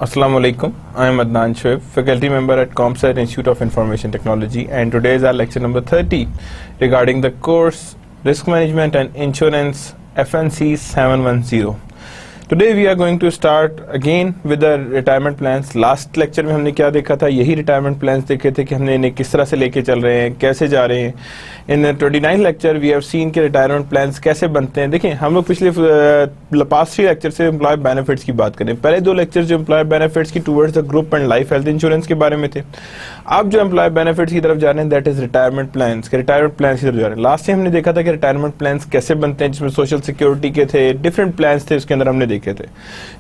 Assalamu alaikum. I am Adnan Shoaib, faculty member at CompSci Institute of Information Technology, and today is our lecture number 30 regarding the course Risk Management and Insurance FNC 710. Today we are going to start again with the retirement plans. Last lecture में हमने क्या देखा था, यही retirement plans देखे थे कि हमने इन्हें किस तरह से लेके चल रहे हैं, कैसे जा रहे हैं. In the 29th lecture we have seen कि retirement plans कैसे बनते हैं. देखिए हम लोग पिछले past 3 lecture से employee benefits की बात करें. पहले 2 lectures जो employee benefits की towards the group and life health insurance के बारे में थे. अब जो employee benefits की तरफ जा रहे हैं that is retirement plans के retirement plans की तरफ जा रहे हैं. Last time हमने देखा था कि retirement plans कैसे बनते हैं, जिसमें social security के थे, different plans थे, उसके अंदर हमने देखे थे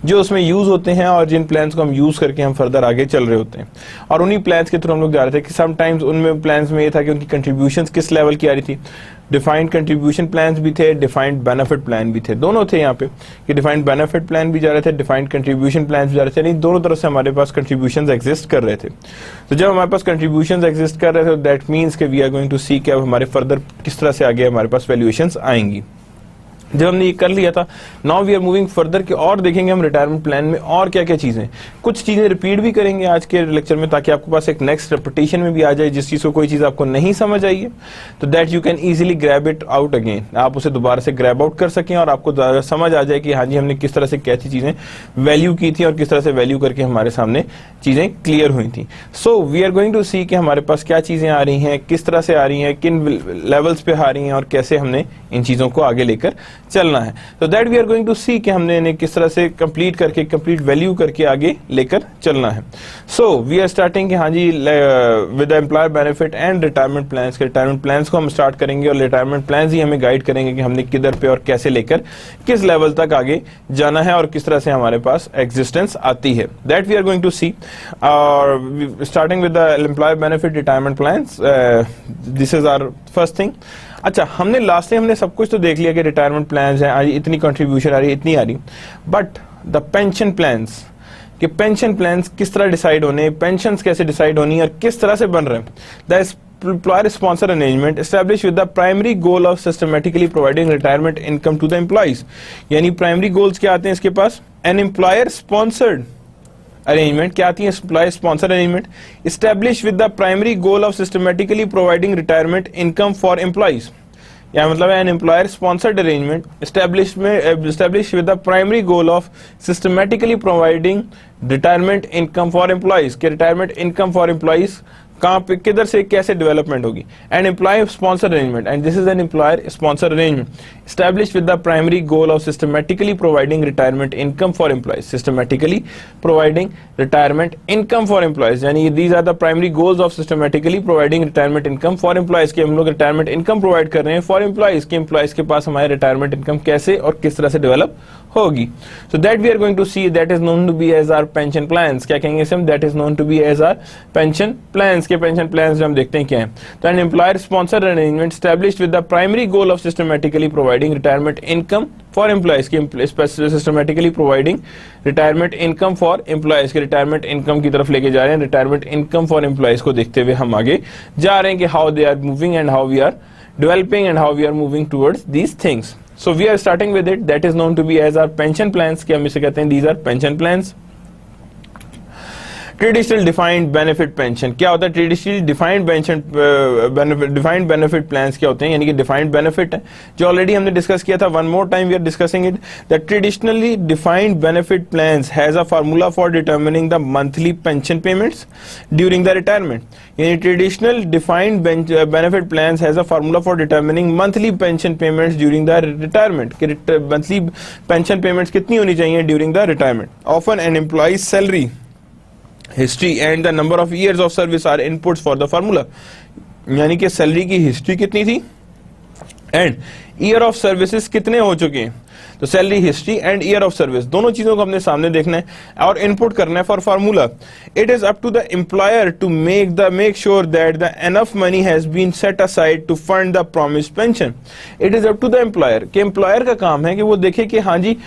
जो उसमें यूज होते हैं और जिन प्लान्स को हम यूज करके हम फर्दर आगे चल रहे होते हैं. और उन्हीं प्लान्स के थ्रू हम लोग जा रहे थे कि समटाइम्स उनमें प्लान्स में ये था कि उनकी कंट्रीब्यूशंस किस लेवल की आ रही थी. डिफाइंड कंट्रीब्यूशन प्लान्स भी थे, डिफाइंड बेनिफिट प्लान भी थे, दोनों थे यहाँ पे कि डिफाइंड बेनिफिट प्लान भी जा रहे थे, डिफाइंड कंट्रीब्यूशन प्लान भी जा रहे थे. यानी दोनों तरफ से हमारे पास कंट्रीब्यूशंस एग्जिस्ट कर रहे थे. तो जब हमारे पास कंट्रीब्यूशंस एग्जिस्ट कर रहे थे दैट मीन्स कि we are going to see कि अब हमारे फर्दर किस तरह से आगे हमारे पास वैल्यूएशंस आएंगी. जब हमने ये कर लिया था, now we are moving further कि और देखेंगे हम रिटायरमेंट प्लान में और क्या क्या चीजें, कुछ चीजें रिपीट भी करेंगे आज के लेक्चर में ताकि आपके पास एक नेक्स्ट रेपिटेशन में भी आ जाए. जिस चीज को कोई चीज आपको नहीं समझ आई है तो that you can easily grab it out again, आप उसे दोबारा से ग्रैब आउट कर सकें और आपको समझ आ जाए कि हाँ जी हमने किस तरह से कैसी चीजें वैल्यू की थी और किस तरह से वैल्यू करके हमारे सामने चीजें क्लियर हुई थी. So we are going to see कि हमारे पास क्या चीजें आ रही हैं, किस तरह से आ रही हैं, किन लेवल्स पे आ रही हैं और कैसे हमने इन चीजों को आगे लेकर चलना है. तो that we are going to see कि हमने इन्हें किस तरह से कंप्लीट करके कंप्लीट वैल्यू करके आगे लेकर चलना है. सो वी आर स्टार्टिंग कि हाँ जी with employee benefit and retirement plans के रिटायरमेंट प्लान्स को हम स्टार्ट करेंगे और रिटायरमेंट प्लान्स ही हमें गाइड करेंगे कि हमने किधर पे और कैसे लेकर किस लेवल तक आगे जाना है और किस तरह से हमारे पास एग्जिस्टेंस आती है. That we are going to see और starting with the employee benefit retirement plans. This is our first thing. अच्छा, हमने लास्ट में हमने सब कुछ तो देख लिया कि रिटायरमेंट प्लान्स हैं, आज इतनी कंट्रीब्यूशन आ रही है, इतनी आ रही, बट द पेंशन प्लान्स कि पेंशन प्लान्स किस तरह डिसाइड होने, पेंशंस कैसे डिसाइड होनी और किस तरह से बन रहे हैं. The employer sponsor arrangement established with the primary goal of systematically providing retirement income to the employees. यानी प्राइमरी गोल्स क्या आते हैं इसके पास, एन एम्प्लॉयर स्पॉन्सर्ड अरेंजमेंट क्या आती है, employer sponsor arrangement established with the primary goal of systematically providing retirement income for employees. या मतलब an employer sponsored arrangement established with the primary goal of systematically providing retirement income for employees के retirement income for employees कहाँ पे किधर से कैसे development होगी. And employ sponsor arrangement and this is an employer sponsor arrangement established with the primary goal of systematically providing retirement income for employees. Systematically providing retirement income for employees यानी these are the primary goals of systematically providing retirement income for employees कि हम लोग retirement income provide कर रहे हैं for employees कि employees के पास हमारे retirement income कैसे और किस तरह से डेवलप होगी. So that we are going to see, that is known to be as our pension plans. क्या कहेंगे इसे हम, that is known to be as our pension plans के pension plans जो हम देखते हैं क्या है. तो an employer sponsored arrangement established with the primary goal of systematically providing retirement income for employees की systematically providing retirement income for employees के retirement income की तरफ लेके जा रहे हैं. retirement income for employees को देखते हुए हम आगे जा रहे हैं कि how they are moving and how we are developing and how we are moving towards these things. So we are starting with it, that is known to be as our pension plans कि हम इसे कहते हैं these are pension plans. Traditional defined benefit pension क्या होता है, traditional defined pension defined benefit plans क्या होते हैं, यानी कि डिफाइंड बेनिफिट है जो ऑलरेडी हमने डिस्कस किया था. One more time we are discussing it. The traditionally defined benefit plans has a formula for determining the monthly pension payments during the retirement. यानी traditional defined benefit plans has a formula for determining monthly pension payments during the retirement. Monthly pension payments कितनी होनी चाहिए during the retirement. Often an employee salary history and the number of years of service are inputs for the formula. यानी कि salary की history कितनी थी, and year of services कितने हो चुके हैं, तो salary history and year of service दोनों चीजों को अपने सामने देखना है और इनपुट करना है for formula. It is up to the employer to make sure that the enough money has been set aside to fund the promised pension. It is up to the employer कि employer का काम है कि वो देखे कि हाँ जी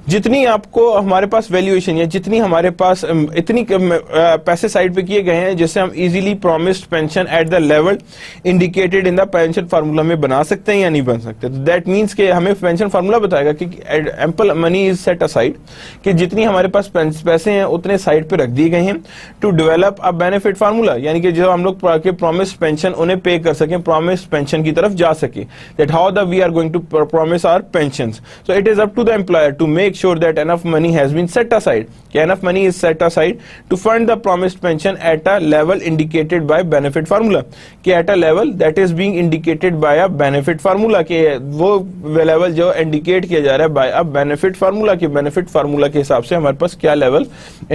जितनी आपको हमारे पास वैल्यूएशन या जितनी हमारे पास इतनी पैसे साइड पे किए गए हैं जिससे हम easily promised pension at the level indicated in the pension formula में बना सकते हैं या नहीं बन सकते. तो दैट मींस कि हमें पेंशन फार्मूला बताएगा कि ample money is set aside कि जितनी हमारे पास पैसे हैं उतने साइड पे रख दिए गए हैं to develop a benefit formula, यानी कि जो हम लोग प्रॉमिस्ड पेंशन उन्हें पे कर सकें, प्रॉमिस्ड पेंशन की तरफ जा सके. That how the we are going to promise our pensions. So it is up to the employer to make sure that enough money has been set aside. Enough money is set aside to fund the promised pension at a level indicated by benefit formula. At a level that is being indicated by a benefit formula. वो level जो indicate किया जा रहा है by a benefit formula. benefit formula के हिसाब से हमारे पास क्या level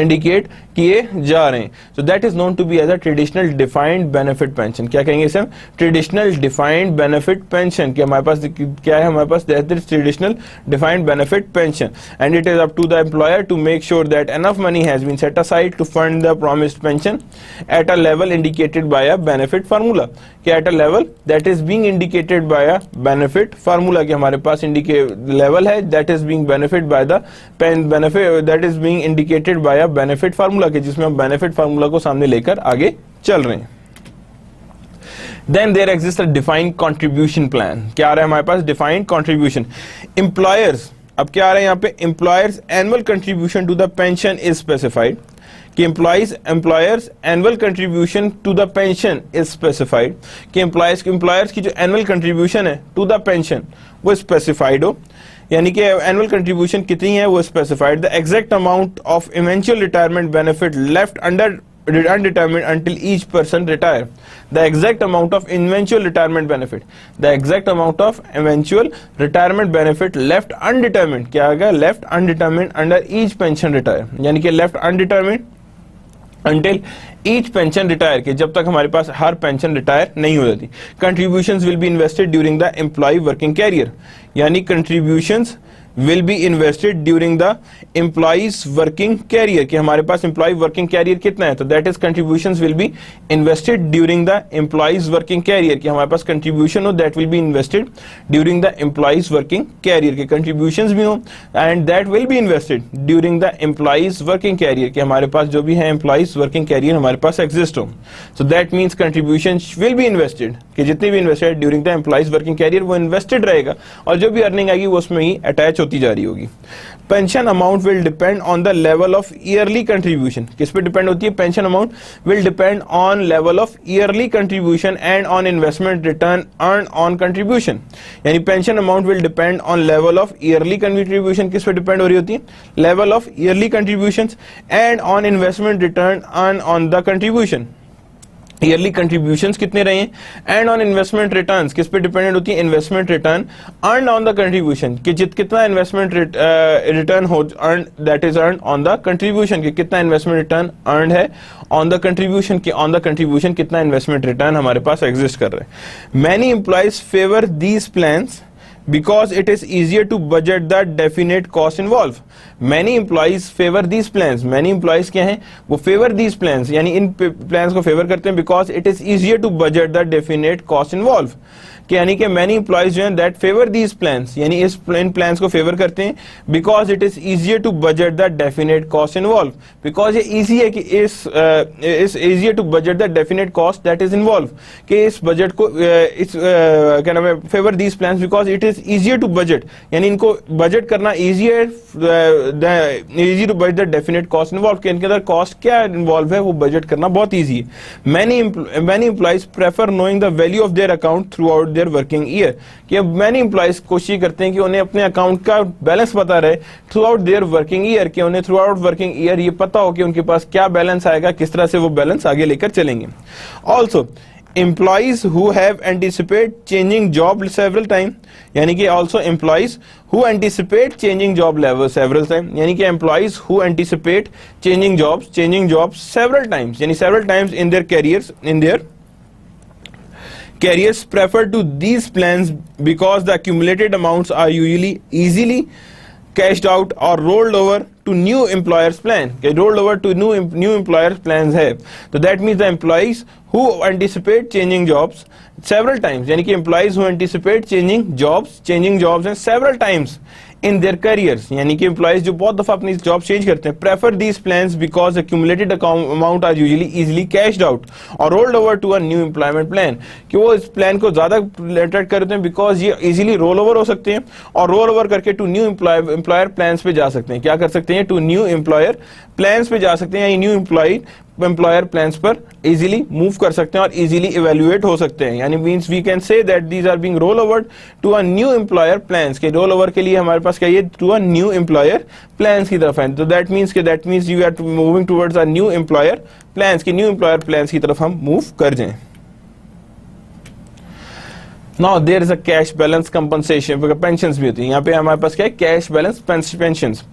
indicate किए जा रहे हैं. So that is known to be as a traditional defined benefit pension. क्या कहेंगे इसे हम? Traditional defined benefit pension. कि हमारे पास क्या है? हमारे पास that is traditional defined benefit pension. And it is up to the employer to make sure that enough money has been set aside to fund the promised pension at a level indicated by a benefit formula. कि at a level that is being indicated by a benefit formula कि हमारे पास level है that is being benefit by the benefit that is being indicated by a benefit formula कि जिसमें हम benefit formula को सामने लेकर आगे चल रहे हैं. Then there exists a defined contribution plan. क्या आ रहा है हमारे पास? Defined contribution. Employers अब क्या आ रहा है यहाँ पे? Employers annual contribution to the pension is specified कि employers annual contribution to the pension is specified कि एम्प्लॉयर्स की जो एनुअल कंट्रीब्यूशन है टू द पेंशन वो स्पेसिफाइड हो, यानी कि एनुअल कंट्रीब्यूशन कितनी है वो specified. The exact amount of eventual retirement benefit left under undetermined until each person retire. The exact amount of eventual retirement benefit. The exact amount of eventual retirement benefit left undetermined. क्या आएगा? Left undetermined under each pension retire. यानी कि left undetermined until each pension retire के जब तक हमारे पास हर pension retire नहीं हो जाती. Contributions will be invested during the employee working career. यानी contributions will be invested during the employees working career कि हमारे पास employee working career कितना है, तो that is contributions will be invested during the employees working career कि हमारे पास contribution हो that will be invested during the employees working career के contributions भी हो and that will be invested during the employees working career कि हमारे पास जो भी है employees working career हमारे पास exist हो. So that means contributions will be invested कि जितनी भी invested during the employees working career वो invested रहेगा और जो भी अर्निंग आएगी वो उसमें ही अटैच होती जा रही होगी. Pension amount will depend on the level of yearly contribution. किस पे डिपेंड होती है? Pension amount will depend on level of yearly contribution and on investment return earn on contribution. यानी pension amount will depend on level of yearly contribution. किस पे depend हो रही होती है? Level of yearly contribution and on investment return earn on the contribution. Yearly contributions कितने रहे हैं एंड ऑन इन्वेस्टमेंट रिटर्न्स किस पे डिपेंडेंट होती है? Investment return earn on the contribution कि कितना इन्वेस्टमेंट रिटर्न हो earn that is earn on the contribution कि कितना इन्वेस्टमेंट रिटर्न अर्न है ऑन द कंट्रीब्यूशन कि ऑन द कंट्रीब्यूशन कितना इन्वेस्टमेंट रिटर्न हमारे पास एग्जिस्ट कर रहा है. Many employees favour these plans because it is easier to budget the definite cost involved. Many employees favor these plans. Many employees क्या हैं? वो favor these plans यानी इन plans को favor करते हैं because it is easier to budget the definite cost involved. कि यानी कि many employees जो हैं that favor these plans यानी इन plans को favor करते हैं because it is easier to budget the definite cost involved. Because ये easy है कि इस easier to budget the definite cost that is involved. कि इस budget को क्या नाम है? Favor these plans because it is easier to budget यानी इनको budget करना easy to budget the definite cost involved कि इनके अंदर cost क्या involve है वो budget करना बहुत easy है. Many employees prefer knowing the value of their account throughout their working year कि अब many employees कोशिश करते हैं कि उन्हें अपने अकाउंट का बैलेंस पता रहे throughout their working year कि उन्हें throughout working year ये पता हो कि उनके पास क्या बैलेंस आएगा, किस तरह से वो बैलेंस आगे लेकर चलेंगे. Also employees who have anticipate changing job several time यानी कि also employees who anticipate changing job level several time यानी कि employees who anticipate changing jobs several times यानी several times in their careers in their Carriers prefer to these plans because the accumulated amounts are usually easily cashed out or rolled over to new employers plan. Rolled over to new employers plans है, तो that means the employees who anticipate changing jobs several times, यानी कि employees who anticipate changing jobs and several times in their careers, यानी कि employees जो बहुत दफा अपनी जॉब चेंज करते हैं, prefer these plans because accumulated amount are usually easily cashed out or rolled over to a new employment plan, कि वो इस प्लान को ज्यादा रिलेटेड करते हैं because ये easily roll over हो सकते हैं और roll over करके to new employer plans पे जा सकते हैं. क्या कर सकते हैं? to new employer plans पे जा सकते हैं, या new employer plans पर easily move कर सकते हैं और easily evaluate हो सकते हैं. यानी means we can say that these are being roll over to a new employer plans, के roll over के लिए हमारे पास क्या ये to a new employer plans की तरफ है. तो that means you are moving towards a new employer plans, कि new employer plans की तरफ हम move कर जाएं. Now there is a cash balance compensation, pensions भी होती है. यहाँ पे हमारे पास क्या है? cash balance pensions.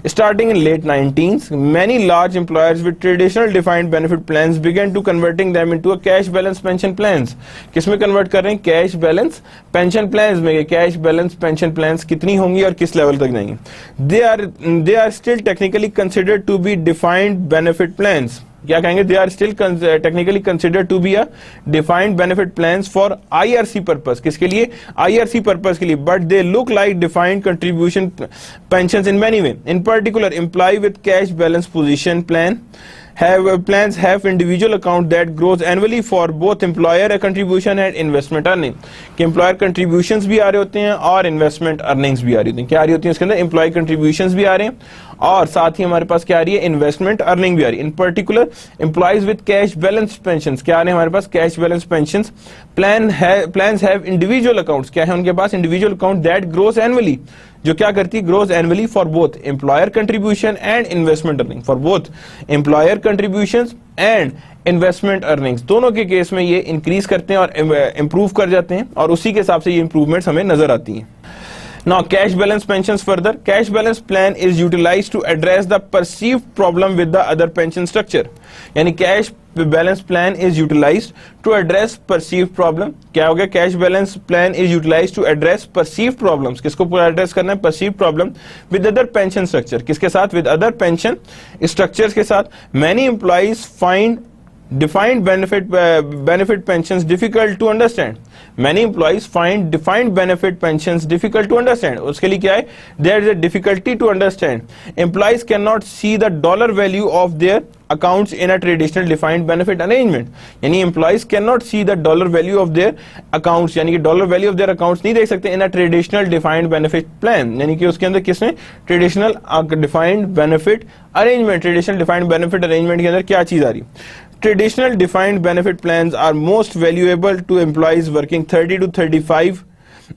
Starting in late 19s, many large employers with traditional defined benefit plans began to converting them into a cash balance pension plans. किसमें convert कर रहे हैं? cash balance pension plans में. cash balance pension plans कितनी होंगी और किस level तक जाएंगी? They are still technically considered to be defined benefit plans. क्या कहेंगे? They are still technically considered to be a defined benefit plans for IRC purpose. किसके लिए? IRC पर्पस के लिए. But they look like defined contribution pensions in many way. In particular employ with cash balance position plans have individual account that grows annually for both employer contribution and investment earning. कि employer contributions भी आ रहे होते हैं और investment earnings भी आ रही होती हैं. क्या आ रही होती है इसके अंदर? employee contributions भी आ रहे हैं और साथ ही हमारे पास क्या आ रही है? investment earning भी आ रही है. in particular employees with cash balance pensions क्या आ रहे हैं हमारे पास? cash balance pensions plans have individual accounts. क्या है उनके पास? individual account that grows annually, जो क्या करती है? grows annually for both employer contribution and investment earning. for both employer contributions and investment earnings, दोनों के केस में ये इंक्रीज करते हैं और इम्प्रूव कर जाते हैं और उसी के हिसाब से ये इंप्रूवमेंट्स हमें नजर आती हैं. Now cash balance pensions further. Cash balance plan is utilized to address the perceived problem with the other pension structure. यानी cash balance plan is utilized to address perceived problem. क्या हो गया? cash balance plan is utilized to address perceived problems. किसको पूरा address करना है? perceived problem with other pension structure. किसके साथ? with other pension structures के साथ. Many employees find defined benefit pensions difficult to understand. Many employees find defined benefit pensions difficult to understand. उसके लिए क्या है? There is a difficulty to understand. Employees cannot see the dollar value of their accounts in a traditional defined benefit arrangement. यानी employees cannot see the dollar value of their accounts, यानी कि dollar value of their accounts नहीं देख सकते in a traditional defined benefit plan. यानी कि उसके अंदर किसमें? traditional defined benefit arrangement. traditional defined benefit arrangement के अंदर क्या चीज आ रही? Traditional defined benefit plans are most valuable to employees working 30 to 35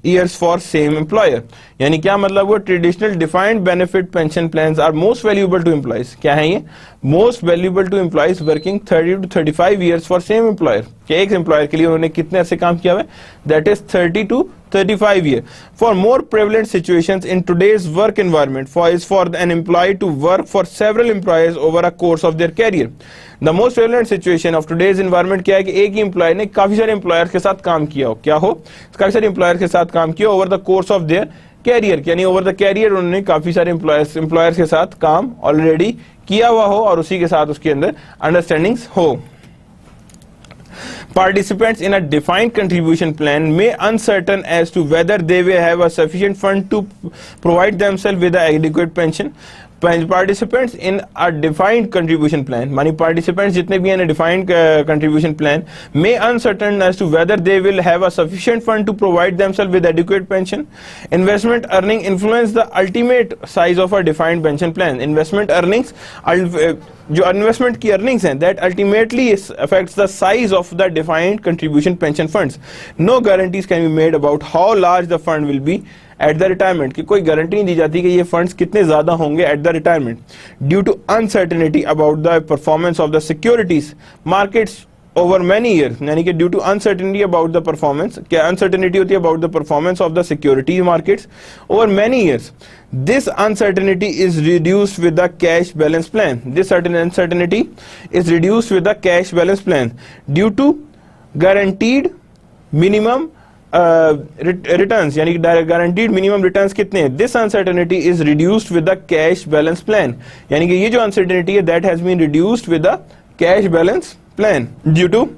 years for same employer. यानी क्या मतलब वो? traditional defined benefit pension plans are most valuable to employees. क्या है ये? most valuable to employees working 30 to 35 years for same employer. क्या एक employer के लिए उन्होंने कितने अरसे काम किया हुआ है? that is 30 to 35 year. For more prevalent situations in today's work environment is for an employee to work for several employers over a course of their career. The most prevalent situation of today's environment क्या है कि एक ही employ ने काफी सारे employers के साथ काम किया हो. क्या हो? काफी सारे एम्प्लॉयर्स के साथ काम किया over the course of their career. यानी ओवर द कैरियर उन्होंने काफी सारे एम्प्लॉयर्स के साथ काम ऑलरेडी किया हुआ हो और उसी के साथ उसके अंदर अंडरस्टैंडिंग्स हो. Participants in a defined contribution plan may uncertain as to whether they will have a sufficient fund to provide themselves with an adequate pension. Participants in a defined contribution plan, मानी participants जितने भी हैं in a defined contribution plan may uncertain as to whether they will have a sufficient fund to provide themselves with adequate pension. Investment earning influence the ultimate size of a defined pension plan. Investment earnings जो investment की earnings हैं that ultimately affects the size of the defined contribution pension funds. No guarantees can be made about how large the fund will be at the retirement. कि कोई guarantee नहीं दी जाती कि ये funds कितने ज्यादा होंगे at the retirement due to uncertainty about the performance of the securities markets over many years. यानी कि due to uncertainty about the performance, क्या uncertainty होती है about the performance of the securities markets over many years. This uncertainty is reduced with the cash balance plan. This uncertainty is reduced with the cash balance plan due to guaranteed minimum returns यानी guaranteed minimum returns कितने हैं? This uncertainty is reduced with the cash balance plan, यानी कि ये जो uncertainty है that has been reduced with the cash balance plan due to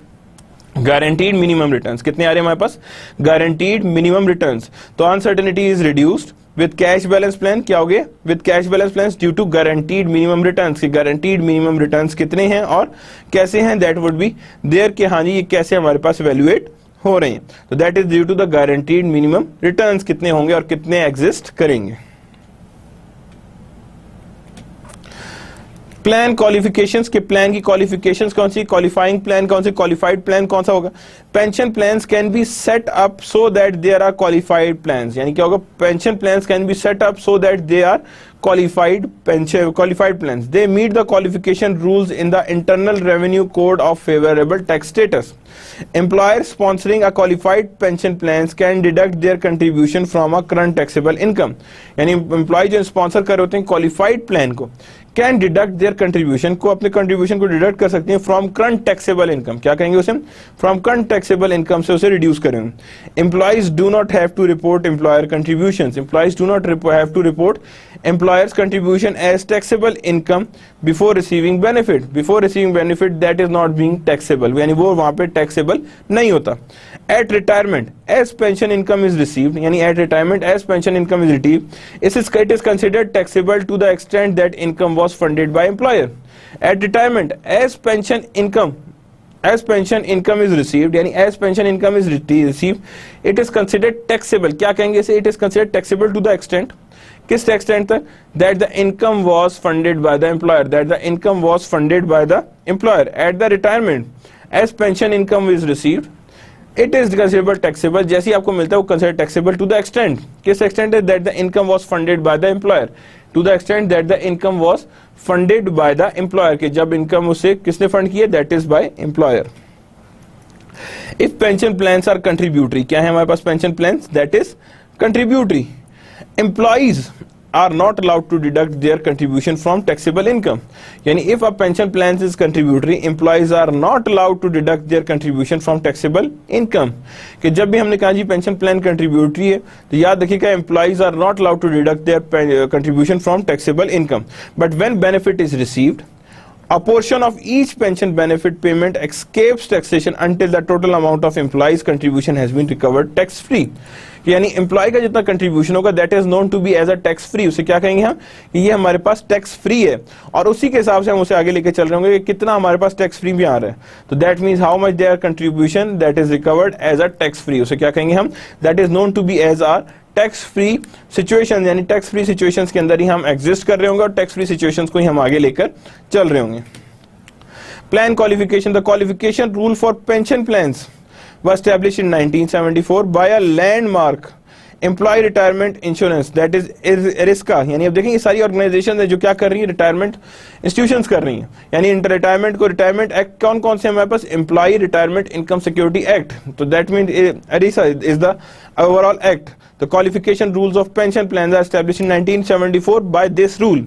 guaranteed minimum returns. कितने आ रहे हैं हमारे पास? Guaranteed minimum returns. तो uncertainty is reduced with cash balance plan. क्या हो गया? With cash balance plan due to guaranteed minimum returns. की गारंटीड मिनिमम रिटर्न्स कितने हैं और कैसे हैं? दैट वुड बी देयर कि हाँ जी ये कैसे हमारे पास वैल्यूएट हो रहे हैं। तो that is due to the guaranteed minimum returns कितने होंगे और कितने एग्जिस्ट करेंगे। प्लान क्वालिफिकेशंस के प्लान की क्वालिफिकेशंस कौन सी? क्वालिफाइंग प्लान कौन सी? क्वालिफाइड प्लान कौन सा होगा? Pension plans can be set up so that there are qualified plans, यानी क्या होगा? Pension plans can be set up so that they are qualified plans. They meet the qualification rules in the Internal Revenue Code of favorable tax status. Employers sponsoring a qualified pension plans can deduct their contribution from a current taxable income. यानी employ जो sponsor कर होते हैं qualified plan को, can deduct there contribution को, अपने contribution को deduct कर सकते हैं फ्रॉम करंट टैक्सेबल इनकम। क्या कहेंगे उसे? फ्रॉम करंट टैक्सेबल इनकम से उसे रिड्यूस करेंगे। Employees do not have to report employer contributions. Employees do not have to report employer's contribution as taxable income before receiving benefit. Before receiving benefit that is not being taxable, यानी वो वहां पे taxable नहीं होता। At retirement as pension income is received, यानी at retirement as pension income is received, it is considered taxable to the extent that income was funded by employer. At retirement as pension income is received, यानी as pension income is received, it is considered taxable. क्या कहेंगे इसे? It is considered taxable to the extent, किस extent तक? That the income was funded by the employer, that the income was funded by the employer. At the retirement age pension income is received it is considerable taxable. जैसे ही आपको मिलता है वो consider taxable to the extent, किस extent है? That the income was funded by the employer, to the extent that the income was funded by the employer, के जब इनकम उसे किसने फंड किया? That is by employer. If pension plans are contributory, क्या है हमारे पास pension plans? That is contributory. Employees are not allowed to deduct their contribution from taxable income. यानी if a pension plan is contributory, employees are not allowed to deduct their contribution from taxable income. कि जब भी हमने कहा जी pension plan contributory है तो याद रखिएगा employees are not allowed to deduct their contribution from taxable income. But when benefit is received, a portion of each pension benefit payment escapes taxation until the total amount of employees' contribution has been recovered tax free. यानी employ का जितना contribution होगा that is known to be as a tax free. उसे क्या कहेंगे हम? कि ये हमारे पास टैक्स फ्री है और उसी के हिसाब से हम उसे आगे लेके चल रहे होंगे कि कितना हमारे पास टैक्स फ्री भी आ रहा है। तो that means how much their contribution that is recovered as a tax free. उसे क्या कहेंगे हम? That is known to be as are tax free situation, यानी टैक्स फ्री सिचुएशंस के अंदर ही हम एग्जिस्ट कर रहे होंगे और टैक्स फ्री सिचुएशंस को ही हम आगे लेकर चल रहे होंगे। Plan qualification, the qualification rule for pension plans was established in 1974 by a landmark employ retirement insurance that is ERISCA। यानी अब देखेंगे सारी ऑर्गेनाइजेशन है जो क्या कर रही है? रिटायरमेंट इंस्टीट्यूशंस कर रही हैं। यानी रिटायरमेंट को रिटायरमेंट एक्ट कौन कौन से हमारे पास? Employee retirement income security act. तो that mean ERISA is the overall act. The qualification rules of pension plans are established in 1974. By this rule,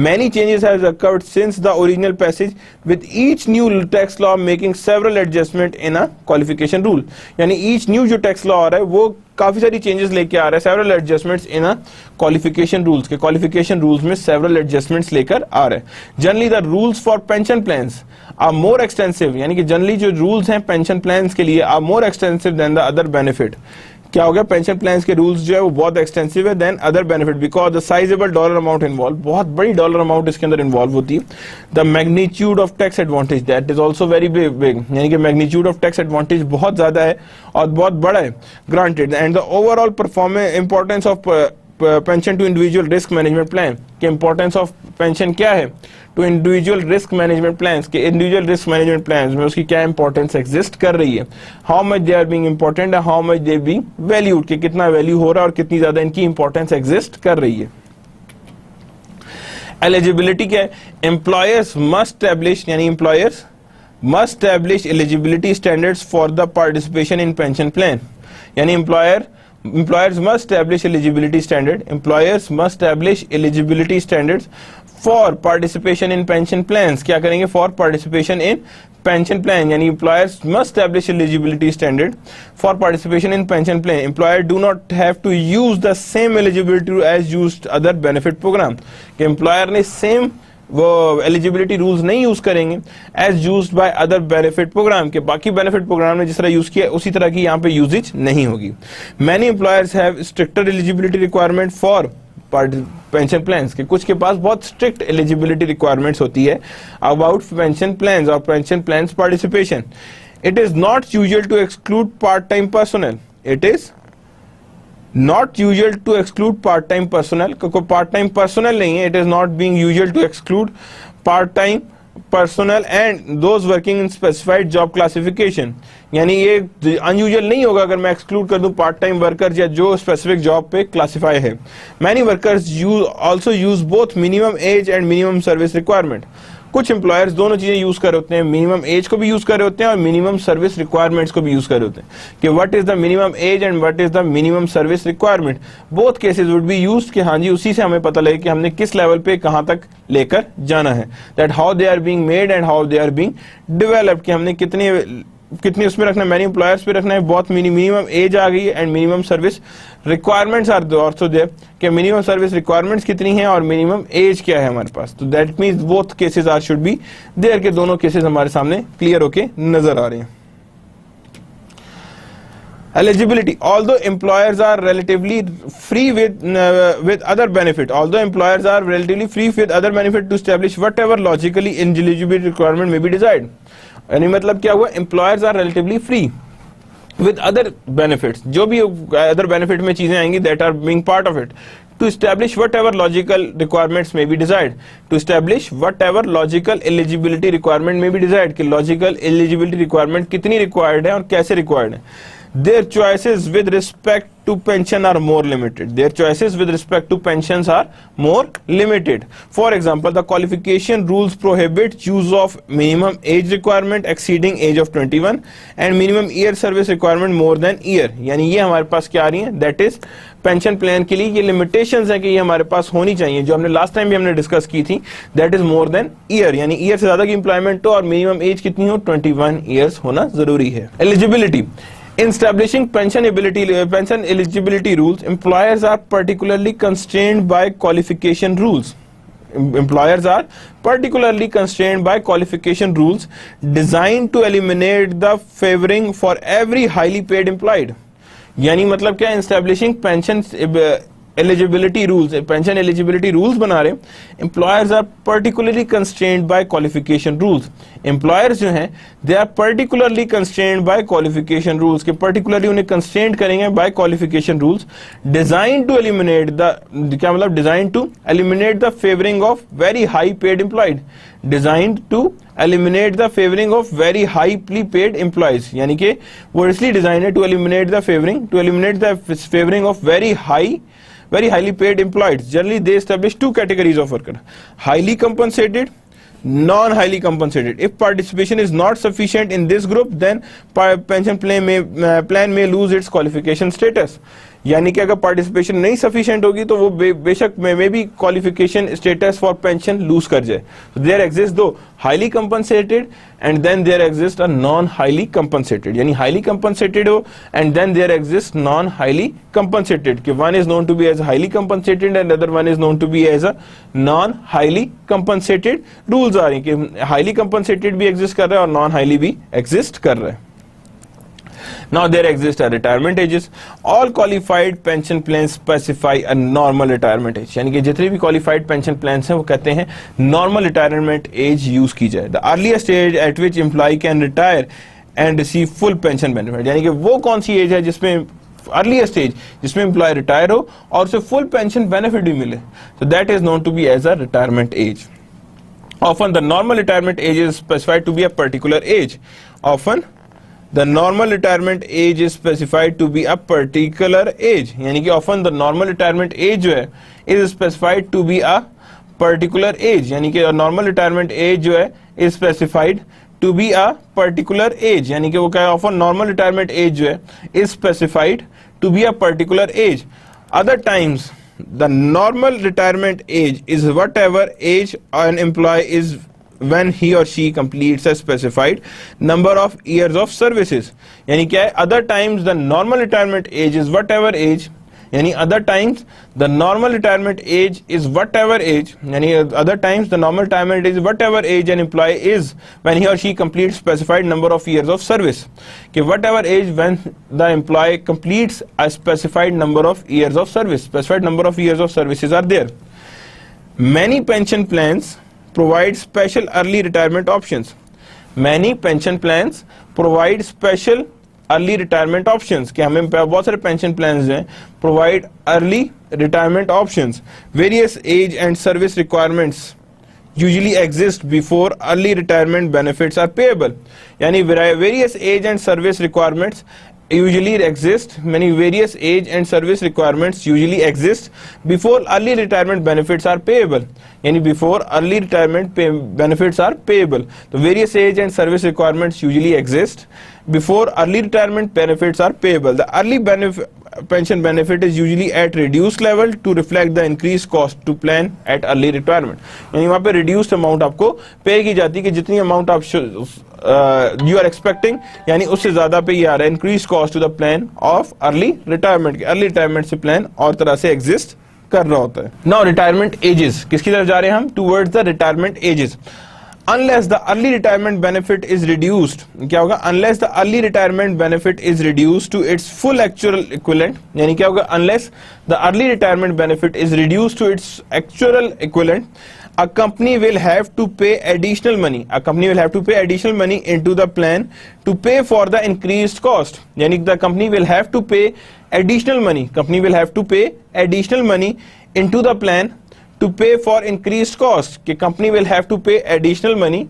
many changes have occurred since the original passage, with each new tax law making several adjustments in a qualification rule. यानी each new जो tax law आ रहा है वो काफी सारी changes लेके आ रहा है, several adjustments in a qualification rules के qualification rules में several adjustments लेकर आ रहा है। Generally the rules for pension plans are more extensive, यानी कि generally जो rules हैं pension plans के लिए are more extensive than the other benefit। क्या हो गया? पेंशन प्लान्स के रूल्स जो है वो बहुत एक्सटेंसिव है than other benefit because the sizable dollar amount involve, बहुत बड़ी डॉलर अमाउंट इसके अंदर इन्वॉल्व होती है। The magnitude of tax advantage that is also very big, यानी कि मैग्नीट्यूड ऑफ टैक्स एडवांटेज बहुत ज्यादा है और बहुत बड़ा है granted. And the overall performance importance of pension to individual risk management plan के इंपॉर्टेंस ऑफ पेंशन क्या है? To individual risk management plans के इंडिविजुअल रिस्क मैनेजमेंट प्लान्स में उसकी क्या इंपॉर्टेंस एग्जिस्ट कर रही है? How much they are being important, how much they being valued, के कितना वैल्यू हो रहा है और कितनी ज्यादा इनकी इंपॉर्टेंस एग्जिस्ट कर रही है। एलिजिबिलिटी क्या है? एम्प्लॉयर्स मस्ट एस्टैब्लिश, यानी employers must establish eligibility standards for the participation in pension plan. यानी employers must establish eligibility standard, employers must establish eligibility standards for participation in pension plans, क्या करेंगे, for participation in pension plan, यानी employers must establish eligibility standard for participation in pension plan. Employer do not have to use the same eligibility as used other benefit program, कि एम्प्लॉयर ने same वो eligibility rules नहीं use करेंगे as used by other benefit program, के बाकी benefit programme ने जिस तरह यूज किया उसी तरह की यहाँ पे यूजेज नहीं होगी. Many employers have stricter eligibility requirement for pension plans, के कुछ के पास बहुत स्ट्रिक्ट एलिजिबिलिटी रिक्वायरमेंट्स होती है अबाउट पेंशन प्लान्स और pension plans participation. It is not usual to exclude part time personnel, it is not usual to exclude part time personnel, कोई part time personnel नहीं है. It is not being usual to exclude part time personnel and those working in specified job classification, यानी ये unusual नहीं होगा अगर मैं exclude कर दूं पार्ट टाइम वर्कर या जो स्पेसिफिक जॉब पे क्लासिफाई है. Many workers also use both minimum age and minimum service requirement. कुछ एम्प्लॉयर्स दोनों चीजें यूज कर रहे होते हैं, मिनिमम एज को भी यूज कर रहे होते हैं और मिनिमम सर्विस रिक्वायरमेंट्स को भी यूज कर रहे होते हैं, कि what is the minimum age and what is the minimum service requirement. Both cases would be used, कि हाँ जी उसी से हमें पता लगे कि हमने किस लेवल पे कहां तक लेकर जाना है. That how they are being made and how they are being developed, कि हमने कितनी उसमें रखना है, मैनी एम्प्लॉयर्स पे रखना है. बहुत मिनिमम एज आ गई and minimum service requirements are also there, कि मिनिमम सर्विस रिक्वायरमेंट्स कितनी है और मिनिमम एज क्या है हमारे पास. तो that means both cases are should be there, के दोनों केसेस हमारे सामने क्लियर होके नजर आ रहे हैं. Eligibility. Although employers are relatively free with other benefit, to establish whatever logically eligibility requirement may be desired. यानी मतलब क्या हुआ, employers are relatively free with other benefits, जो भी other benefit में चीजें आएंगी that are being part of it, to establish whatever logical requirements may be desired, to establish whatever logical eligibility requirement may be desired, कि logical eligibility requirement कितनी required है और कैसे required है. Their choices with respect to pension are more limited. Their choices with respect to pensions are more limited. For example, the qualification rules prohibit use of minimum age requirement exceeding age of 21 and minimum year service requirement more than year. यानी ये हमारे पास क्या आ रही है, that is pension plan के लिए ये limitations है कि ये हमारे पास होनी चाहिए, जो हमने लास्ट टाइम भी हमने डिस्कस की थी. That is more than year, यानी ईयर से ज्यादा की इंप्लॉयमेंट हो और मिनिमम एज कितनी हो, 21 ईयर्स होना जरूरी है. Eligibility. In establishing pension eligibility rules, employers are particularly constrained by qualification rules. Employers are particularly constrained by qualification rules designed to eliminate the favoring for every highly paid employed. यानी मतलब क्या, establishing pension eligibility rules, pension eligibility rules बना रहे, employers are particularly constrained by qualification rules. Employers जो हैं they are particularly constrained by qualification rules, के particularly उन्हें constrained करेंगे by qualification rules designed to eliminate the, क्या मतलब, designed to eliminate the favoring of very high paid employed, designed to eliminate the favoring of very highly paid employees, यानी कि वो इसलिए design है to eliminate the favoring of very highly paid employees. Generally they establish two categories of worker: highly compensated, non-highly compensated. If participation is not sufficient in this group, then pension plan may lose its qualification status. यानी कि अगर participation नहीं sufficient होगी तो वो बेशक में भी qualification status for pension lose कर जाए. There exist two highly compensated and then there exist a non highly compensated, यानी हाईली कंपनसेटेड हो and then there exist non highly compensated, कि one is known to be as highly compensated and other one is known to be as a non highly compensated. Rules आ रहे हैं कि highly compensated भी exist कर रहा है और नॉन हाईली भी एग्जिस्ट कर रहा है. Now there exist a retirement ages. All qualified pension plans specify a normal retirement age. यानी कि जितने भी qualified pension plans हैं वो कहते हैं normal retirement age use की जाए. The earliest age at which employee can retire and receive full pension benefit. यानी कि वो कौन सी एज है जिसमें अर्लीस्ट एज जिसमें एम्प्लॉय रिटायर हो और उसे फुल पेंशन बेनिफिट भी मिले. So that is known to be as a retirement age. Often the normal retirement age is specified to be a particular age. Often the normal retirement age is specified to be a particular age. यानी कि often the normal retirement age जो है is specified to be a particular age. यानी कि normal retirement age जो है is specified to be a particular age. यानी कि वो क्या है, often normal retirement age जो है is specified to be a particular age. Other times the normal retirement age is whatever age an employee is when he or she completes a specified number of years of services. यानी क्या है, other times the normal retirement age is whatever age, यानी other times the normal retirement age is whatever age, यानी other times the normal retirement age is whatever age an employee is when he or she completes specified number of years of service. कि whatever age when the employee completes a specified number of years of service, specified number of years of services are there. Many pension plans provide special early retirement options. Many pension plans provide special early retirement options, कि हमें बहुत सारे pension plans हैं provide early retirement options. Various age and service requirements usually exist before early retirement benefits are payable. यानी various age and service requirements usually exist, many various age and service requirements usually exist before early retirement benefits are payable. यानी before early retirement benefits are payable. So various age and service requirements usually exist before early retirement benefits are payable. The early pension benefit is usually at reduced level to reflect the increased cost to plan at early retirement. यानी वहाँ पे reduced amount आपको पे की जाती है कि जितनी amount आप you are expecting, यानी उससे ज़्यादा पे ये आ रहा है increased cost to the plan of early retirement. early retirement से plan और तरह से exist कर रहा होता है. Now retirement ages, किसकी तरफ जा रहे हैं हम? Towards the retirement ages. Unless the early retirement benefit is reduced, क्या होगा? Unless the early retirement benefit is reduced to its full actual equivalent, यानी क्या होगा? Unless the early retirement benefit is reduced to its actual equivalent, a company will have to pay additional money. A company will have to pay additional money into the plan to pay for the increased cost. यानी the company will have to pay additional money. Company will have to pay additional money into the plan to pay for increased cost. कि company will have to pay additional money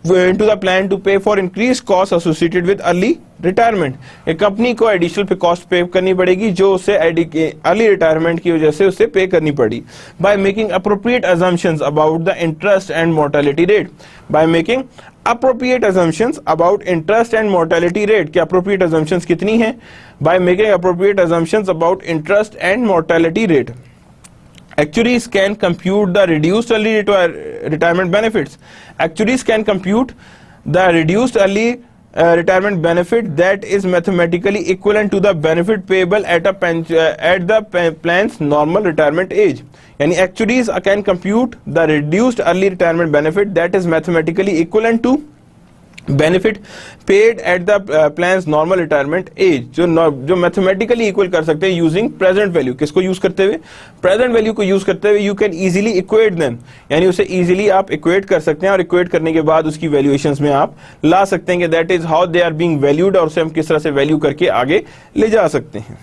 into the plan to pay for increased costs associated with early retirement. एक company को additional पे cost पे करनी पड़ेगी जो उसे early retirement की वजह से उसे पे करनी पड़ी. By making appropriate assumptions about the interest and mortality rate. By making appropriate assumptions about interest and mortality rate. क्या appropriate assumptions कितनी हैं? By making appropriate assumptions about interest and mortality rate. Actuaries can compute the reduced early retirement benefits. Actuaries can compute the reduced early retirement benefit that is mathematically equivalent to the benefit payable at the plan's normal retirement age. Yani actuaries can compute the reduced early retirement benefit that is mathematically equivalent to benefit paid at the plans normal retirement age, जो mathematically equal कर सकते हैं using present value. किसको use करते हुए? Present value को use करते हुए you can easily equate them, यानी उसे इजीली आप इक्वेट कर सकते हैं और इक्वेट करने के बाद उसकी वैल्यूएशंस में आप ला सकते हैं कि that is how they are being valued, और उसे हम किस तरह से वैल्यू करके आगे ले जा सकते हैं.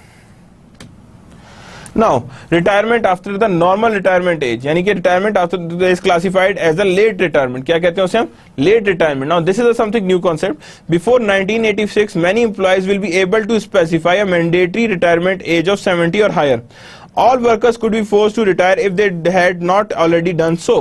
Now, retirement after the normal retirement age, यानी कि retirement after is classified as a late retirement. क्या कहते हैं उसे हम? Late retirement. Now, this is a something new concept. Before 1986, many employees will be able to specify a mandatory retirement age of 70 or higher. All workers could be forced to retire if they had not already done so.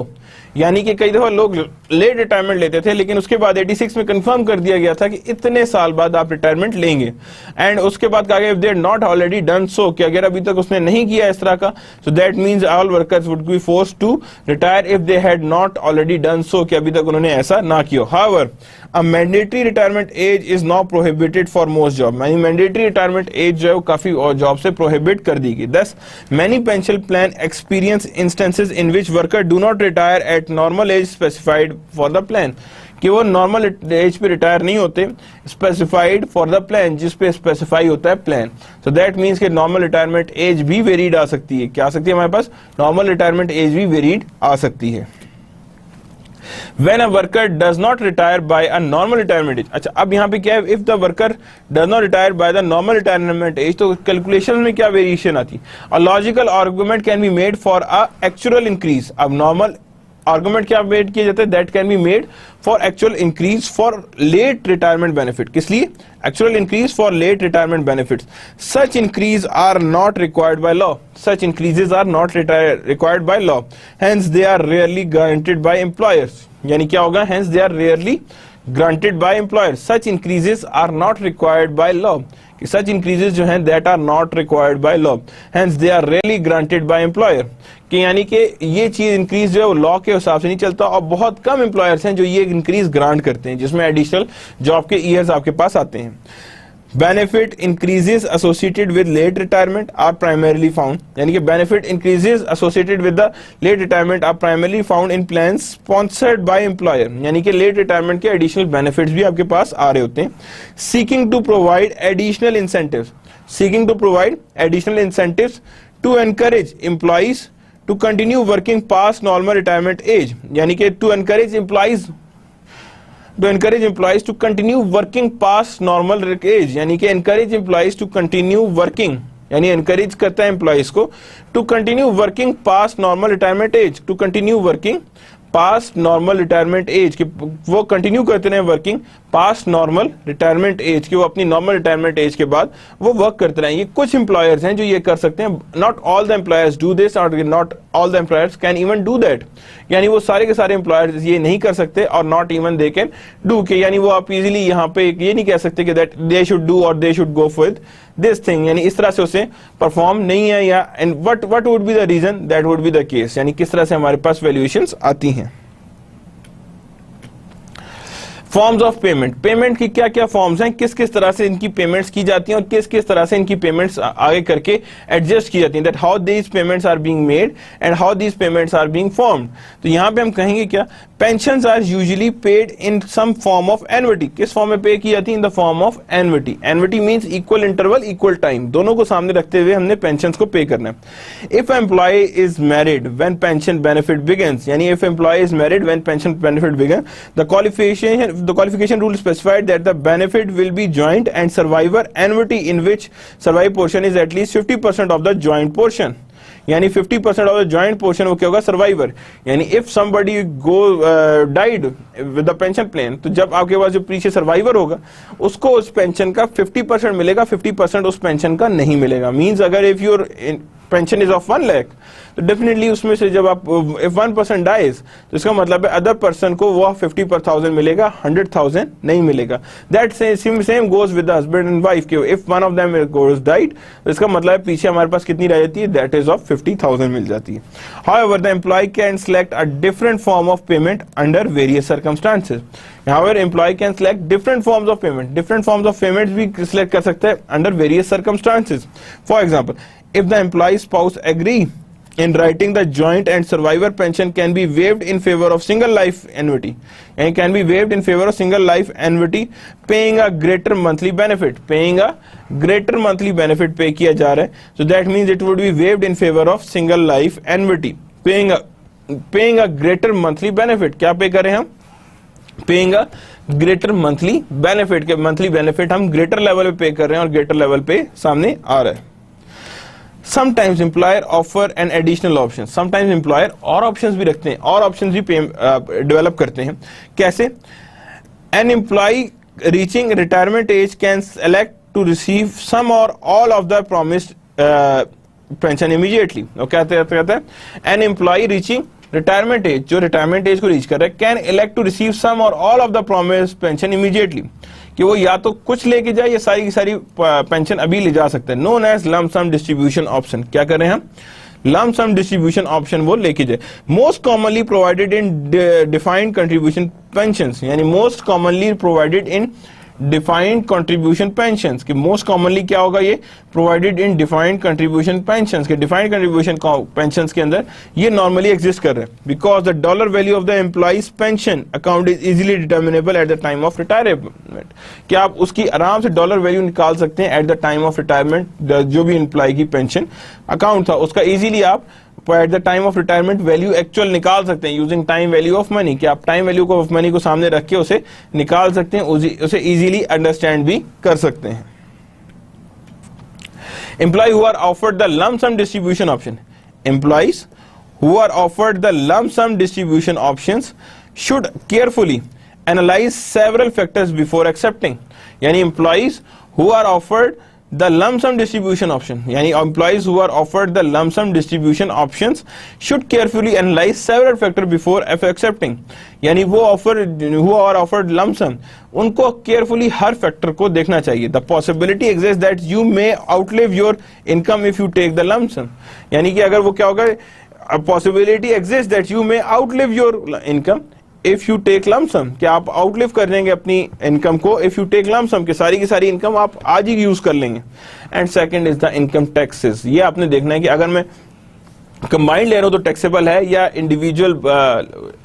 यानी कि कई दफा लोग late retirement लेते थे, लेकिन उसके बाद 86 में कंफर्म कर दिया गया था कि इतने साल बाद आप रिटायरमेंट लेंगे. एंड उसके बाद कहा गया if they had not already done so, कि अगर अभी तक उसने नहीं किया इस तरह का, so that means all workers would be forced to retire if they had not already done so, कि अभी तक उन्होंने ऐसा ना किया. However a mandatory retirement age is now prohibited for most jobs. यानी मैंडेटरी रिटायरमेंट एज जो है वो काफी जॉब से प्रोहिबिट कर दी गई. Thus, many pension plan experience instances in which workers do not retire at normal age specified for the plan. कि वो नॉर्मल एज पे रिटायर नहीं होते, स्पेसिफाइड फॉर द प्लान, जिस पे स्पेसिफाई होता है प्लान. सो दैट मींस कि नॉर्मल रिटायरमेंट एज भी वेरीड आ सकती है. क्या आ सकती है हमारे पास? नॉर्मल रिटायरमेंट एज भी वेरीड आ सकती है. When a worker does not retire by a normal retirement age. अच्छा, अब यहाँ पे क्या है? If the worker does not retire by the normal retirement age, तो कैलकुलेशन में क्या वेरिएशन आती है? A logical argument can be made for a actual increase. अब नॉर्मल आर्गुमेंट क्या मेड किया जाता है? That can be made for actual increase for late retirement benefit. किस लिए? Actual increase for late retirement benefit. Such increase are not required by law. Such increases are not required by law. Hence, they are rarely granted by employers. यानी क्या होगा? Hence, they are rarely granted by employers. Such increases are not required by law. कि सच increases जो हैं that are not required by law, hence they are rarely granted by employer, कि यानी कि ये चीज इंक्रीज जो है वो लॉ के हिसाब से नहीं चलता, और बहुत कम एम्प्लॉयर्स हैं जो ये इंक्रीज ग्रांट करते हैं जिसमें एडिशनल जॉब के ईयर्स आपके पास आते हैं। Benefit increases associated with late retirement are primarily found, यानी कि benefit increases associated with the late retirement are primarily found in plans sponsored by employer, यानी कि लेट रिटायरमेंट के एडिशनल बेनिफिट्स भी आपके पास आ रहे होते हैं। Seeking to provide additional incentives, seeking to provide additional incentives to encourage employees to continue working past normal retirement age, यानी कि to encourage employees to continue working past normal age, यानी कि encourage employees to continue working, यानी encourage करता है employees को to continue working past normal retirement age, to continue working past normal retirement age, कि वो कंटिन्यू करते रहे working past normal retirement as, कि वो अपनी नॉर्मल रिटायरमेंट एज के बाद वो वर्क करते रहे। ये कुछ एम्प्लॉयर्स हैं जो ये कर सकते हैं, not all the employers do this और not all the employers can even do that, यानी वो सारे के सारे एम्प्लॉयर्स ये नहीं कर सकते और not even they can do, के यानी वो आप इजीली यहाँ पे ये नहीं कह सकते कि दैट दे शुड डू और they should go with this thing, यानी इस तरह से उसे परफॉर्म नहीं है, या and what would be the reason that would be the case, यानी किस तरह से हमारे पास वैल्यूएशंस आती हैं। फॉर्म्स ऑफ पेमेंट, पेमेंट की क्या क्या फॉर्म्स हैं, किस किस तरह से इनकी पेमेंट्स की जाती हैं और किस किस तरह से इनकी पेमेंट्स आगे करके एडजस्ट की जाती हैं, that how these payments are being made and how these payments are being formed. तो यहां पे हम कहेंगे क्या, pensions are usually paid in some form of annuity, किस फॉर्म में पे की जाती है, in the form of annuity, annuity means equal interval equal time, दोनों को सामने रखते हुए हमने पेंशन्स को पे करना है। If employee is married when pension benefit begins, यानी if employee is married when pension benefit begin, the qualification rule specified that the benefit will be joint and survivor annuity in which survive portion is at least 50% of the joint portion, यानी 50% of the joint portion वो क्या होगा, survivor, यानी if somebody go died with the pension plan, तो जब आपके पास जो पीछे सर्वाइवर होगा उसको उस पेंशन का 50% मिलेगा, 50% उस पेंशन का नहीं मिलेगा। मींस अगर if your pension is of 1 lakh, तो डेफिनेटली उसमें से जब आप इफ 1% डाइज, तो इसका मतलब है अदर पर्सन को वो 50,000 मिलेगा, 100,000 नहीं मिलेगा। That same goes with the husband and wife, के if one of them goes died, तो इसका मतलब है पीछे हमारे पास कितनी रह जाती है, दैट इज ऑफ 50,000 मिल जाती है। However the employ can select a different form of payment under various circumstances, however employee can select different forms of payment, different forms of payments भी select कर सकते हैं under various circumstances. For example, if the employee spouse agree in writing, the joint and survivor pension can be waived in favor of single life annuity, and can be waived in favor of single life annuity paying a greater monthly benefit, paying a greater monthly benefit pay किया जा रहा है, so that means it would be waived in favor of single life annuity, paying a greater monthly benefit, क्या पे करें हम, paying a greater monthly benefit, के monthly benefit हम ग्रेटर लेवल पे पे कर रहे हैं और ग्रेटर लेवल पे सामने आ रहा है। Sometimes employer offer an additional option, sometimes employer और ऑप्शंस भी रखते हैं, और ऑप्शंस भी डेवलप करते हैं। कैसे, an employ reaching retirement age can select to receive some or all of the promised pension immediately. कहते हैं an employ reaching retirement age, जो रिटायरमेंट एज को रीच कर रहा है, can elect to receive some or all of the promised pension immediately, कि वो या तो कुछ लेके जाए या सारी की सारी पेंशन अभी ले जा सकते हैं। Known as lump sum distribution option, क्या करें हम, लम्प सम डिस्ट्रीब्यूशन ऑप्शन वो लेके जाए। Most commonly provided in defined contribution pensions, यानी most commonly provided in defined contribution pensions, कि मोस्ट कॉमनली क्या होगा, ये provided in defined contribution pensions, के डिफाइंड कंट्रीब्यूशन पेंशंस के अंदर ये नॉर्मली एग्जिस्ट कर रहे हैं। Because the dollar value of the employees pension account is easily determinable at the time of retirement, कि आप उसकी आराम से डॉलर वैल्यू निकाल सकते हैं eight the time of retirement, जो भी एम्प्लॉय की पेंशन अकाउंट था उसका इजीली आप eight the time of retirement value actual निकाल सकते हैं using time value of money, कि आप टाइम वैल्यू ऑफ मनी को सामने रख के उसे निकाल सकते हैं, उसे इजीली अंडरस्टैंड भी कर सकते हैं। Employ who are offered the lump sum distribution option, employees who are offered the lump sum distribution options should carefully analyse several factors before accepting, यानी employees who are offered the lump sum distribution option, यानी employees who are offered the lump sum distribution options should carefully analyze several factors before accepting, यानी वो who are offered lump sum, उनको carefully हर factor को देखना चाहिए. The possibility exists that you may outlive your income if you take the lump sum, यानी कि अगर वो क्या होगा, a possibility exists that you may outlive your income if you take lump sum, कि आप outlive कर लेंगे अपनी income को if you take lump sum, कि सारी की सारी income आप आज ही यूज कर लेंगे. And second is the income taxes. ये आपने देखना है कि अगर मैं कंबाइंड ले रहा हूँ तो टैक्सेबल है, या इंडिविजुअल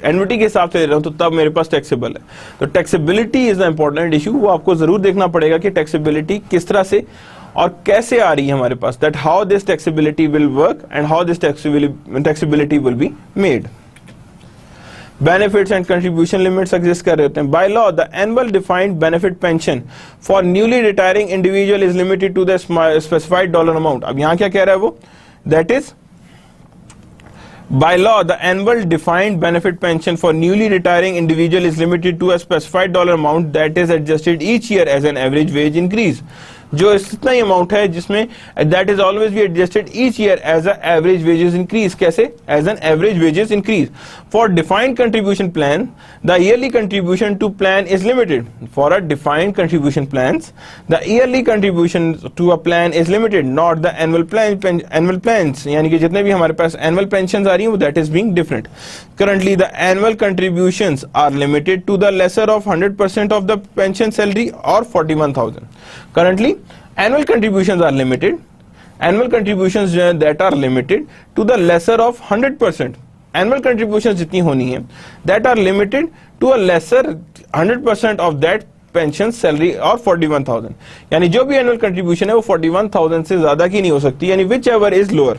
एन्युटी के हिसाब से ले रहा हूँ तो तब मेरे पास टैक्सेबल है. तो taxability is the important issue. वो आपको जरूर देखना पड़ेगा कि टैक्सेबिलिटी किस तरह से और कैसे आ रही है हमारे पास, that how this taxability will work and how this taxability will be made. Benefits and contribution limits exist कर रहे होते हैं. By law, the annual defined benefit pension for newly retiring individual is limited to the specified dollar amount. अब यहाँ क्या कह रहा है वो? That is, by law, the annual defined benefit pension for newly retiring individual is limited to a specified dollar amount that is adjusted each year as an average wage increase. जो इतना ही amount है जिसमें that is always be adjusted each year as a average wages increase. कैसे? As an average wages increase. For defined contribution plan the yearly contribution to plan is limited. For a defined contribution plans the yearly contribution to a plan is limited, not the annual plans, यानी कि जितने भी हमारे पास annual pension आ रही है वो that is being different. Currently the annual contributions are limited to the lesser of 100% of the pension salary or 41,000. Currently, annual contributions are limited. Annual contributions that are limited to the lesser of 100%. Annual contributions जितनी होनी है that are limited to a lesser 100% of that pension salary और 41,000. यानी जो भी annual contribution है वो 41,000 से ज्यादा की नहीं हो सकती, यानी whichever is lower.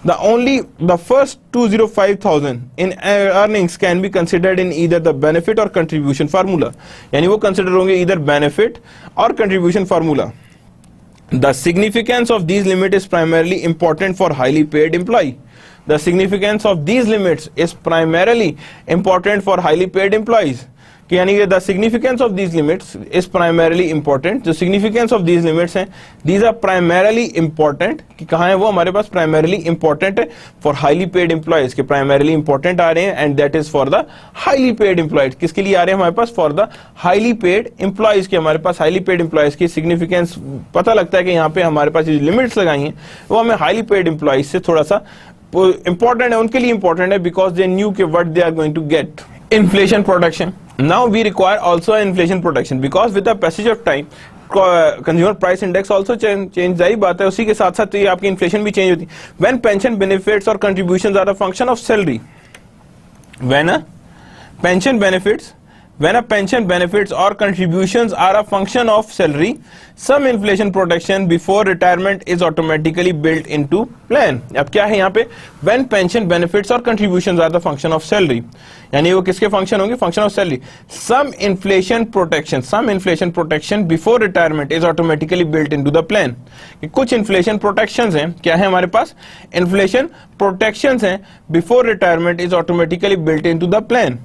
The first 205,000 in earnings can be considered in either the benefit or contribution formula. यानी वो consider होंगे either benefit or contribution formula. The significance of these limits is primarily important for highly paid employee. The significance of these limits is primarily important for highly paid employees. कि यानी कि the significance of these limits is primarily important. जो significance of these limits हैं these are primarily important. कि कहाँ है वो हमारे पास प्राइमरली इंपॉर्टेंट है फॉर हाईली पेड एम्प्लॉयज के प्राइमरली इंपॉर्टेंट आ रहे हैं and that is for the highly paid employees. किसके लिए आ रहे हैं हमारे पास? For the highly paid employees के. हमारे पास हाईली पेड एम्प्लॉयज की सिग्निफिकेंस पता लगता है कि यहाँ पे हमारे पास जो लिमिट्स लगाई हैं वो हमें हाईली पेड एम्प्लॉयज से थोड़ा सा इंपॉर्टेंट है, उनके लिए इंपॉर्टेंट है बिकॉज दे न्यू के what they are going to get. Inflation protection. Now we require also inflation protection because with the passage of time, consumer price index also change. जारी बात है, उसी के साथ साथ तो ये आपकी inflation भी change होती है. When pension benefits or contributions are a function of salary, when a pension benefits or contributions are a function of salary, some inflation protection before retirement is automatically built into plan. अब क्या है यहाँ पे? When pension benefits or contributions are the function of salary, यानी वो किसके function होंगे? Function of salary. some inflation protection before retirement is automatically built into the plan. कुछ inflation protections हैं, क्या है हमारे पास? inflation protections हैं before retirement is automatically built into the plan.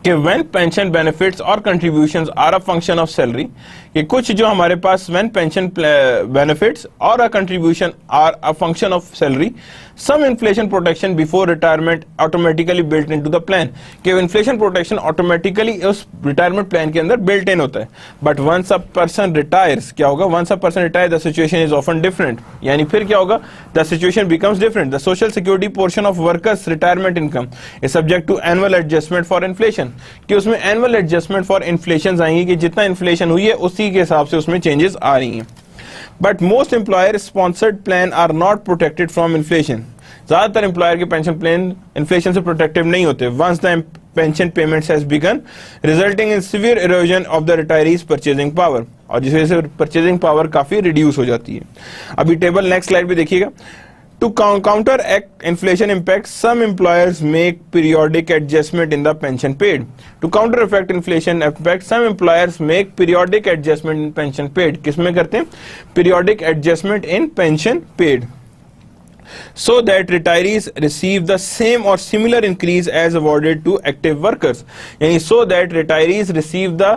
कि when pension benefits or contributions are a function of salary, कि कुछ जो हमारे पास when pension benefits or a contribution are a function of salary, some inflation protection before retirement automatically built into the plan. कि inflation protection automatically उस retirement plan के अंदर built in होता है. But once a person retires, क्या होगा? Once a person retires, the situation is often different. यानी फिर क्या होगा? The situation becomes different. The social security portion of workers' retirement income is subject to annual adjustment for inflation. कि उसमें annual adjustment for inflation आएंगी कि जितना inflation हुई है उसी के हिसाब से उसमें चेंजेस आ रही हैं. But most employer sponsored plan are not protected from inflation. ज्यादातर एम्प्लॉयर के पेंशन प्लान इन्फ्लेशन से प्रोटेक्टिव नहीं होते. Once the pension payments has begun resulting in severe erosion of the retirees purchasing power, और जिस वजह से परचेजिंग पावर काफी रिड्यूस हो जाती है. अभी टेबल नेक्स्ट स्लाइड पे देखिएगा. To counteract inflation impacts, some employers make periodic adjustment in the pension paid. To counteract inflation impacts, some employers make periodic adjustment in pension paid. किसमें करते हैं? Periodic adjustment in pension paid. so that retirees receive the same or similar increase as awarded to active workers. यानी so that retirees receive the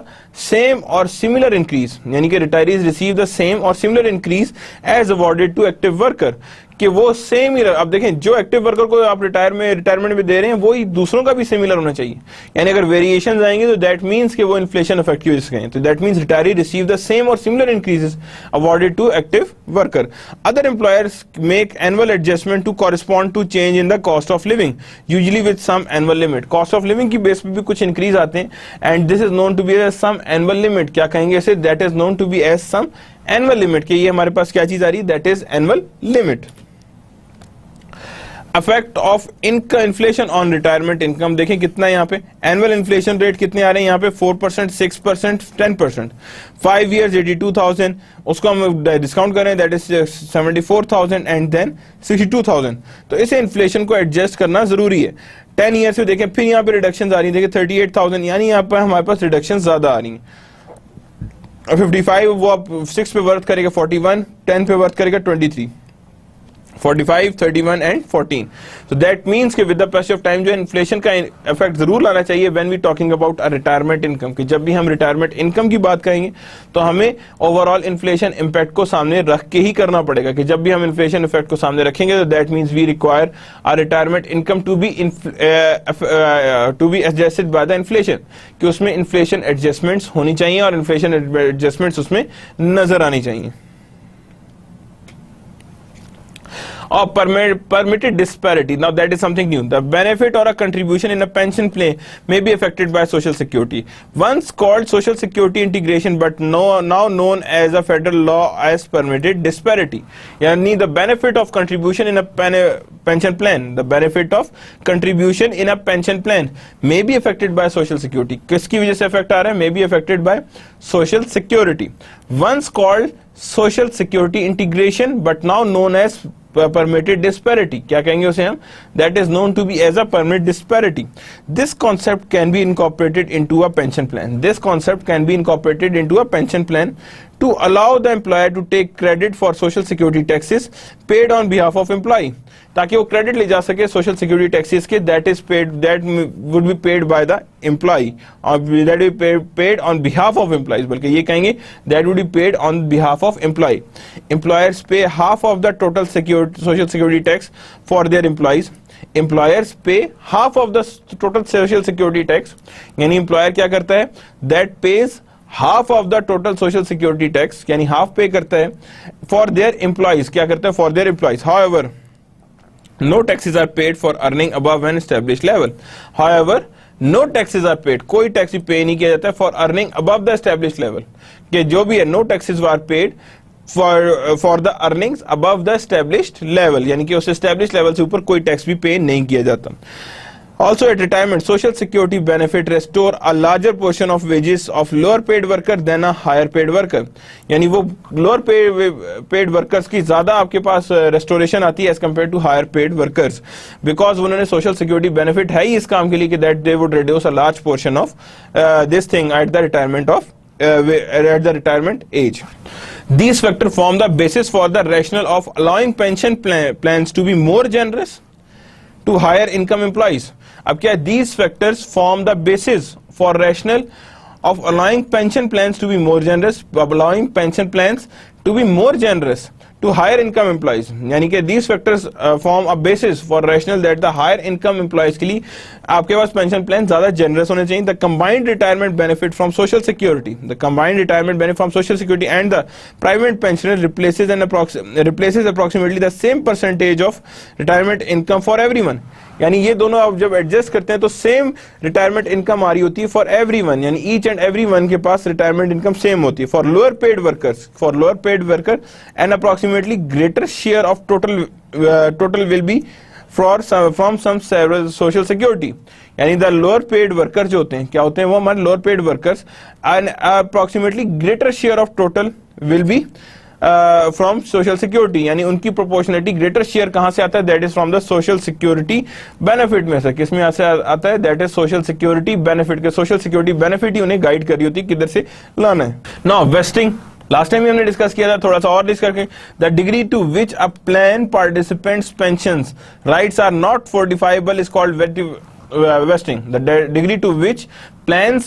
same or similar increase, यानी कि retirees receive the same or similar increase as awarded to active worker, कि वो same ही, अब देखें जो active worker को आप रिटायरमेंट में दे रहे हैं वो ही दूसरों का भी सिमिलर होना चाहिए. यानी अगर वेरिएशन आएंगे तो दैट मींस कि वो इन्फ्लेशन इफेक्ट की वजह से, तो that means retiree receive the same or similar increases awarded to active worker. Other employers make annual adjustment to correspond to change in the cost of living, usually with some annual limit. Cost of living की base पे भी कुछ increase आते हैं and this is known to be as some annual limit. क्या कहेंगे इसे? That is known to be as some annual limit, कि ये हमारे पास क्या चीज आ रही है? That is annual limit. Effect of inflation on retirement income, देखें कितना यहाँ पे एनुअल इन्फ्लेशन रेट कितने आ रहे हैं यहाँ पे? 4%, 6%, 10%. 5 years 82,000, उसको हम डिस्काउंट करें दैट इज 74,000 एंड देन 62,000. तो इसे इन्फ्लेशन को एडजस्ट करना जरूरी है. 10 years में देखें फिर यहाँ पे रिडक्शन आ रही है, देखिए 38,000, यानी यहाँ पर हमारे पास रिडक्शन ज्यादा आ रही है. 55 वो आप 6 पे वर्थ करेगा 41, 10 पे वर्थ करेगा 23, 45, 31 एंड 14. So that means कि with the passage of time जो इन्फ्लेशन का इफेक्ट जरूर लाना चाहिए when we talking about a retirement income, कि जब भी हम रिटायरमेंट इनकम की बात करेंगे तो हमें ओवरऑल इन्फ्लेशन इम्पैक्ट को सामने रख के ही करना पड़ेगा, कि जब भी हम इन्फ्लेशन इफेक्ट को सामने रखेंगे तो that means we require a retirement income to be adjusted by the inflation, कि उसमें इन्फ्लेशन एडजस्टमेंट्स होनी चाहिए और इन्फ्लेशन एडजस्टमेंट्स उसमें नजर आनी चाहिए. Or permitted disparity. Now that is something new. The benefit or a contribution in a pension plan may be affected by Social Security. Once called Social Security integration, but now known as a federal law as permitted disparity. Yani the benefit of contribution in a pension plan, the benefit of contribution in a pension plan may be affected by Social Security. किसकी वजह से affect आ रहा है? May be affected by Social Security. Once called Social Security integration, but now known as permitted disparity. क्या कहेंगे उसे हम? That is known to be as a permitted disparity. This concept can be incorporated into a pension plan. This concept can be incorporated into a pension plan to allow the employer to take credit for social security taxes paid on behalf of employee, ताकि वो credit ले जा सके social security taxes के that would be paid by the employee or that would be paid on behalf of employees. बल्कि ये कहेंगे that would be paid on behalf of employee. Employers pay half of the total social security tax for their employees. Employers pay half of the total social security tax. यानी employer क्या करता है? That pays half of the total social security tax, यानी half pay करता है for their employees. क्या करता है? For their employees. However, no taxes are paid for earning above an established level. However, no taxes are paid. कोई tax पे नहीं किया जाता है for earning above the established level. कि जो भी है no taxes were paid for the earnings above the established level, यानी कि उस established level से ऊपर कोई टैक्स भी पे नहीं किया जाता. Also at retirement, Social Security benefit restore a larger portion of wages of lower paid worker than a higher paid worker. यानी वो lower paid workers की ज़्यादा आपके पास restoration आती है as compared to higher paid workers, because उन्होंने Social Security benefit है ही इस काम के लिए कि that they would reduce a large portion of this thing at the retirement age. These factors form the basis for the rationale of allowing pension plans to be more generous to higher income employees. अब क्या है? These factors form the basis for rationale of allowing pension plans to be more generous, to higher income employees. यानी कि these factors form a basis for rationale that the higher income employees के लिए आपके पास pension plan ज़्यादा generous होने चाहिए. The combined retirement benefit from Social Security, and the private pensioner replaces approximately the same percentage of retirement income for everyone. यानी ये दोनों आप जब एडजस्ट करते हैं तो सेम रिटायरमेंट इनकम आ रही होती है फॉर एवरीवन, यानी ईच एंड एवरीवन के पास रिटायरमेंट इनकम सेम होती है. For lower paid worker and approximately greater share of total will be from some social security. यानी द लोअर पेड वर्कर जो होते हैं, क्या होते हैं वो हमारे lower paid workers, and approximately greater share of total will be from social security. यानी उनकी प्रोपोर्शनलिटी ग्रेटर शेयर कहां से आता है? That is from the social security benefit में से. किस में आता है? That is social security benefit के. सोशल सिक्योरिटी बेनिफिट ही उन्हें गाइड कर रही होती है किधर से लाना है. नाउ वेस्टिंग लास्ट टाइम हमने डिस्कस किया था, थोड़ा सा और डिस्कस करके, the degree to which a plan participants pensions rights are not forfeitable is called vesting. The degree to which plans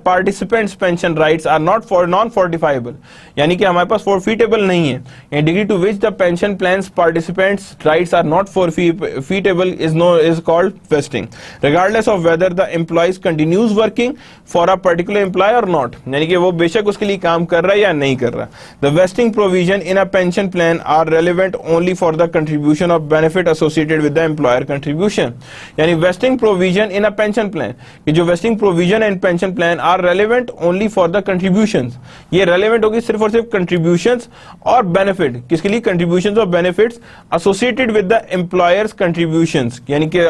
participants pension rights are not for non-fortifiable, यानी कि हमारे पास forfeitable नहीं है. And degree to which the pension plans participants rights are not forfeitable is called vesting, regardless of whether the employees continues working for a particular employer or not. यानी कि वो बेशक उसके लिए काम कर रहा है या नहीं कर रहा. The vesting provision in a pension plan are relevant only for the contribution of benefit associated with the employer contribution. यानी vesting provision in a pension plan, कि जो vesting provision in pension plan are relevant only for the contributions, ये relevant होगी सिर्फ और सिर्फ contributions और benefit, किसके लिए? contributions और benefits associated with the employer's contributions, यानी कि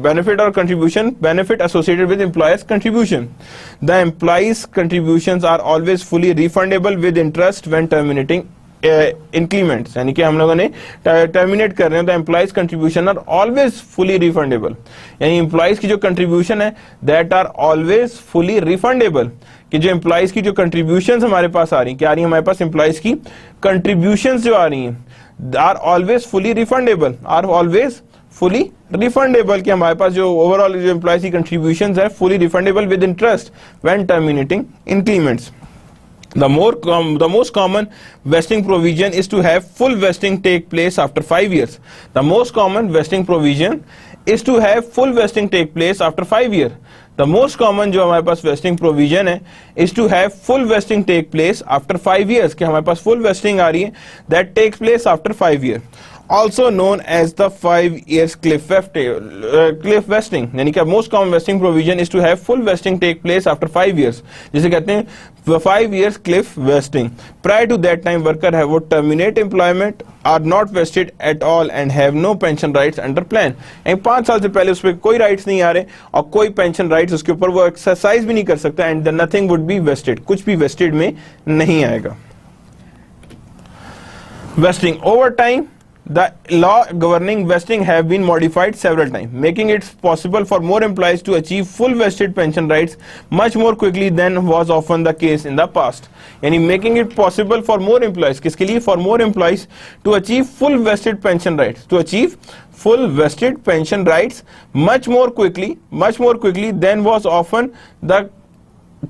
benefit और contribution, benefit associated with employer's contribution. The employees contributions are always fully refundable with interest when terminating increments, यानी कि हम लोगों ने टर्मिनेट कर रहे हैं, तो employees contribution are always fully refundable, यानी एम्प्लॉइज की जो कंट्रीब्यूशन है that are always fully refundable, कि जो एम्प्लॉइज की जो कंट्रीब्यूशंस हमारे पास आ रही हैं, क्या आ रही है हमारे पास? एम्प्लॉइज की कंट्रीब्यूशंस जो आ रही हैं are always fully refundable, are always fully refundable, कि हमारे पास जो ओवरऑल जो एम्प्लॉइज की कंट्रीब्यूशंस है fully refundable with interest when terminating increments. The most common vesting provision is to have full vesting take place after 5 years. The most common vesting provision is to have full vesting take place after 5 years. The most common जो हमारे पास vesting provision है is to have full vesting take place after 5 years, कि हमारे पास full vesting आ रही है that takes place after 5 years. Also known as the 5 years cliff vesting, यानी कि most common vesting provision is to have full vesting take place after 5 years, जिसे कहते हैं 5 years cliff vesting. Prior to that time, worker would terminate employment, are not vested at all and have no pension rights under plan. 5 साल से पहले उस पर कोई rights नहीं आ रहे और कोई पेंशन राइट्स उसके ऊपर वो एक्सरसाइज भी नहीं कर सकता, and nothing would be vested, कुछ भी वेस्टेड में नहीं आएगा. Vesting over time. The law governing vesting have been modified several times, making it possible for more employees to achieve full vested pension rights much more quickly than was often the case in the past. यानी making it possible for more employees, किसके लिए? For more employees to achieve full vested pension rights, to achieve full vested pension rights much more quickly than was often the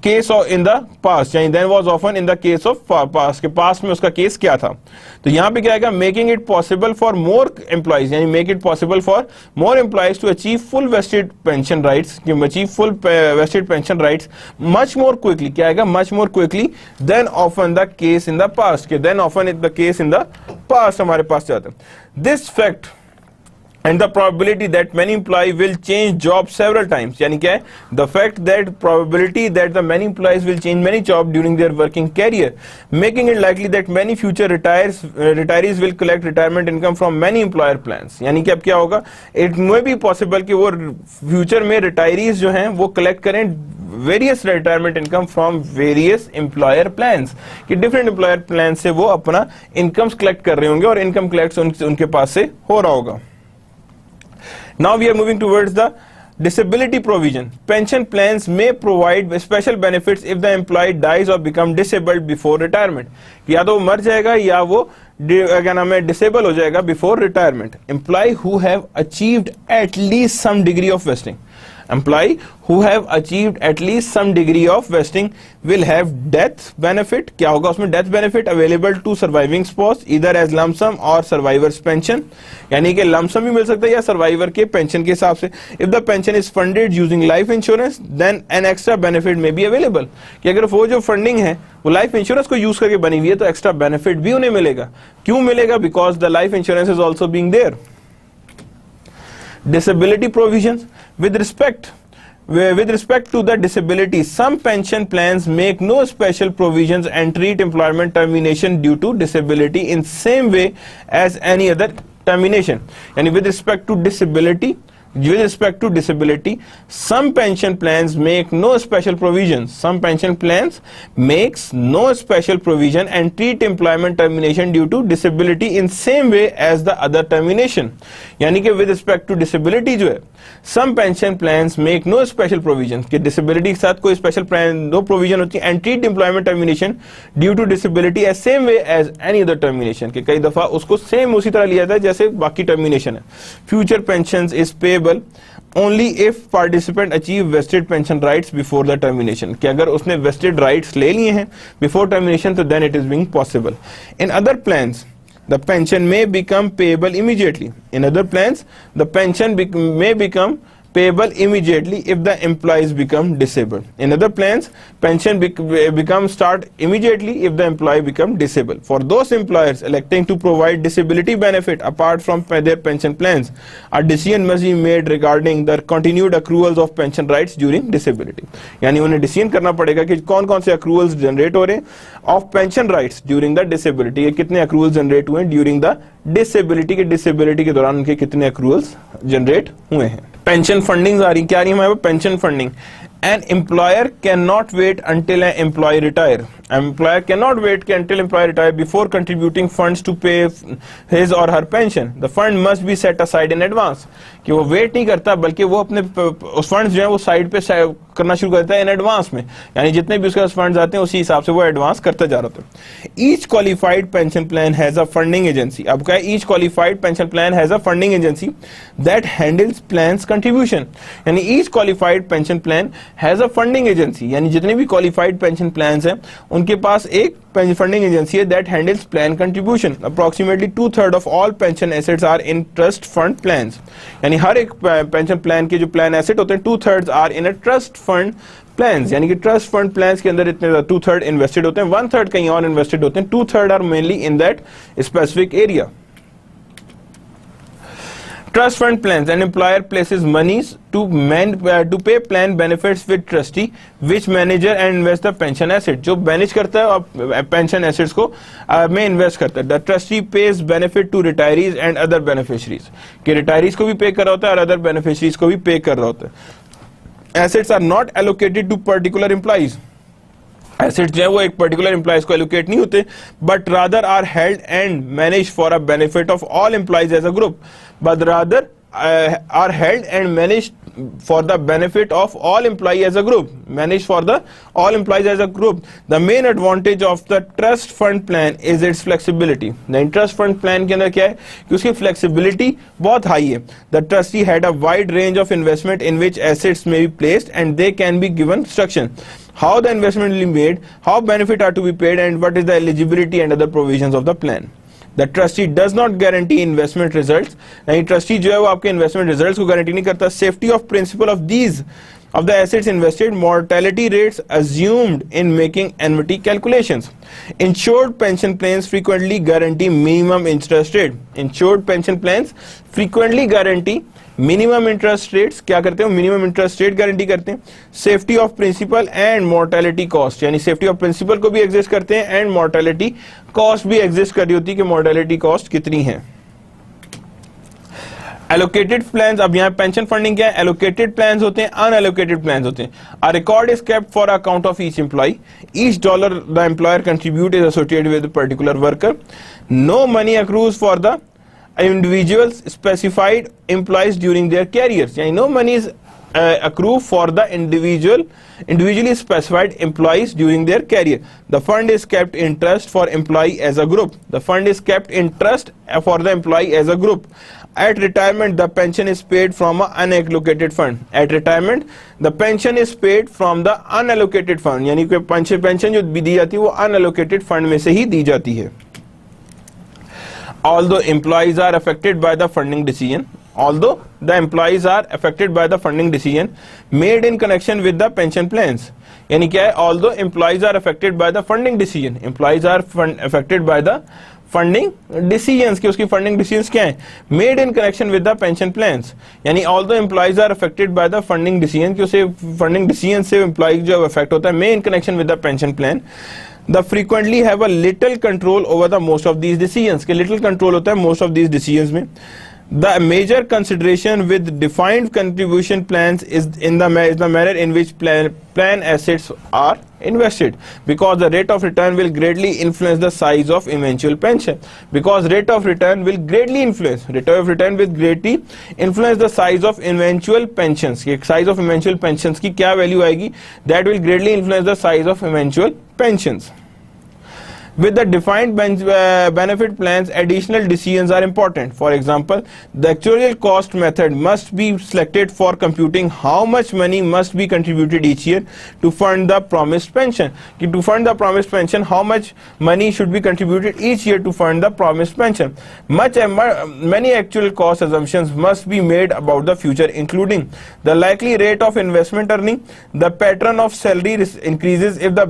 case in the past, यानी than was often in the case of past, के past में उसका case क्या था. तो यहां पे क्या आएगा? Making it possible for more employees, यानी make it possible for more employees to achieve full vested pension rights, achieve full vested pension rights much more quickly. क्या आएगा? Much more quickly than often the case in the past, के than often in the case in the past हमारे पास जाता है. This fact and the probability that many employees will change jobs several times, यानी क्या है? The fact that probability that the many employees will change many jobs during their working career, making it likely that many future retirees will collect retirement income from many employer plans. यानी कि अब क्या होगा? It may be possible कि वो future में retirees जो हैं वो collect करें various retirement income from various employer plans, कि different employer plans से वो अपना incomes collect कर रहे होंगे और income collect उनके पास से हो रहा होगा. Now we are moving towards the disability provision. Pension plans may provide special benefits if the employee dies or become disabled before retirement. या तो वो मर जाएगा या वो क्या नाम है डिसेबल हो जाएगा before retirement. Employee who have achieved at least some degree of vesting. Employee who have achieved at least some degree of vesting will have death benefit. क्या होगा उसमें? death benefit available to surviving spouse either as lump sum or survivor's pension, यानी कि lump sum भी मिल सकता है या survivor के pension के हिसाब से. If the pension is funded using life insurance, then an extra benefit may be available. कि अगर वो जो funding है वो लाइफ इंश्योरेंस को यूज करके बनी हुई है तो एक्स्ट्रा बेनिफिट भी उन्हें मिलेगा. क्यों मिलेगा? Because the life insurance is also being there. Disability provisions. With respect to the disability, some pension plans make no special provisions and treat employment termination due to disability in same way as any other termination. And with respect to disability, some pension plans make no special provisions. Some pension plans makes no special provision and treat employment termination due to disability in same way as the other termination. यानी कि with respect to disability जो है Some pension plans make no special provision कि disability के साथ कोई special plan no provision होती है and treat employment termination due to disability as same way as any other termination कि कई दफा उसको same उसी तरह लिया जाता है जैसे बाकी termination है. Future pensions is payable only if participant achieve vested pension rights before the termination कि अगर उसने vested rights ले लिए हैं before termination तो then it is being possible. In other plans the pension may become payable immediately. In other plans, the pension may become payable immediately if the employees become disabled. In other plans, pension become start immediately if the employee become disabled. For those employers electing to provide disability benefit apart from their pension plans, a decision must be made regarding the continued accruals of pension rights during disability. यानी उन्हें decision करना पड़ेगा कि कौन-कौन से accruals generate हो रहे हैं of pension rights during the disability. ये कितने accruals generate हुए हैं during the disability के दौरान उनके कितने accruals generate हुए हैं. पेंशन फंडिंग आ रही क्या रही है हमारे pension funding An employer cannot wait until an employee retire. An employer cannot wait until employee retire before contributing funds to pay his or her pension. The fund must be set aside in advance. कि वो wait नहीं करता बल्कि वो अपने उस funds जो है वो साइड पे करना शुरू करता है इन एडवांस में यानी जितने भी उसके पास फंड्स आते हैं उसी हिसाब से वो एडवांस करता जा रहा है. Each qualified pension plan has a funding agency. अब क्या है each qualified pension plan has a funding agency that handles plans contribution. यानी each qualified pension plan has a funding agency यानी जितने भी क्वालिफाइड पेंशन प्लान्स हैं उनके पास एक फंडिंग एजेंसी है that handles plan contribution. Approximately 2/3 of all pension assets are in trust fund plans. यानी हर एक पेंशन प्लान के जो प्लान एसेट होते हैं 2/3 are in a trust fund plans. यानी कि ट्रस्ट फंड प्लान्स के अंदर इतने 2/3 इन्वेस्टेड होते हैं 1/3 कहीं और इन्वेस्टेड होते हैं 2/3 are mainly in that specific area. Trust fund plans, an employer places monies to pay plan benefits with trustee, which manager and invest the pension asset. जो manage करता है और pension assets को में invest करता है. The trustee pays benefit to retirees and other beneficiaries. कि retirees को भी pay कर रहा होता है और other beneficiaries को भी pay कर रहा होता है. Assets are not allocated to particular employees. Assets जो है वो एक पर्टिकुलर एम्प्लॉयज को एलोकेट नहीं होते but rather are held and manage for a benefit of all employees as a group. But rather are held and managed for the benefit of all employees as a group. Managed for the all employees as a group. The main advantage of the trust fund plan is its flexibility. The trust fund plan के अंदर क्या है कि उसकी flexibility बहुत high है. The trustee had a wide range of investment in which assets may be placed and they can be given instruction. How the investment will be made, how benefit are to be paid, and what is the eligibility and other provisions of the plan. The trustee does not guarantee investment results. यानी trustee जो है वो आपके investment results को guarantee नहीं करता. Safety of principle of these of the assets invested, mortality rates assumed in making annuity calculations. Insured pension plans frequently guarantee minimum interest rate. Insured pension plans frequently guarantee minimum interest rates क्या करते हैं minimum interest rate guarantee करते हैं. Safety of principal and mortality cost यानी safety of principal को भी exist करते हैं एंड मोर्टेलिटी कॉस्ट भी एग्जिस्ट कर रही होती है कि मोर्टेलिटी कॉस्ट कितनी है. Allocated plans. अब यहाँ पेंशन फंडिंग क्या है एलोकेटेड प्लान्स होते हैं अनएलोकेटेड प्लान्स होते हैं. A record is kept for account of each employ. Each dollar the employer contribute is associated with particular worker. No money accrues for the individuals specified employees during their careers. यानी no money is accrue for the individually specified employees during their career. The fund is kept in trust for employee as a group. The fund is kept in trust for the employee as a group. At retirement, the pension is paid from an unallocated fund. At retirement, the pension is paid from the unallocated fund. यानी कि pension जो दी जाती है वो unallocated fund में से ही दी जाती है. Although employees are affected by the funding decision made in connection with the pension plans. यानी क्या है although employees are affected by the funding decision, employees are affected by the funding decisions कि उसकी funding decisions क्या है made in connection with the pension plans. यानी although employees are affected by the funding decision कि उसे funding decision से employee जो affect होता है made in connection with the pension plan. The frequently have a little control over the most of these decisions. के little control होता है most of these decisions में. The major consideration with defined contribution plans is the manner in which plan assets are invested, because the rate of return will greatly influence the size of eventual pension. Because rate of return will greatly influence the size of eventual pensions. Size of eventual pensions की क्या value आएगी? That will greatly influence the size of eventual pensions. With the defined benefit plans, additional decisions are important. For example, the actuarial cost method must be selected for computing how much money must be contributed each year to fund the promised pension. To fund the promised pension, how much money should be contributed each year to fund the promised pension. Many actual cost assumptions must be made about the future, including the likely rate of investment earning, the pattern of salary increases if the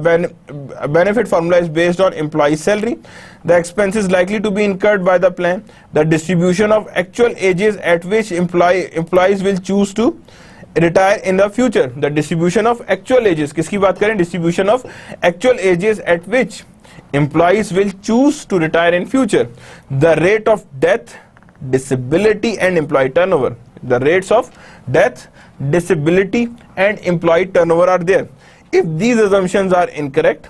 benefit formula is based on employee salary, the expenses likely to be incurred by the plan, the distribution of actual ages at which employees will choose to retire in the future. The distribution of actual ages, किसकी बात करें? Distribution of actual ages at which employees will choose to retire in future. The rate of death, disability and employee turnover. The rates of death, disability and employee turnover are there. If these assumptions are incorrect,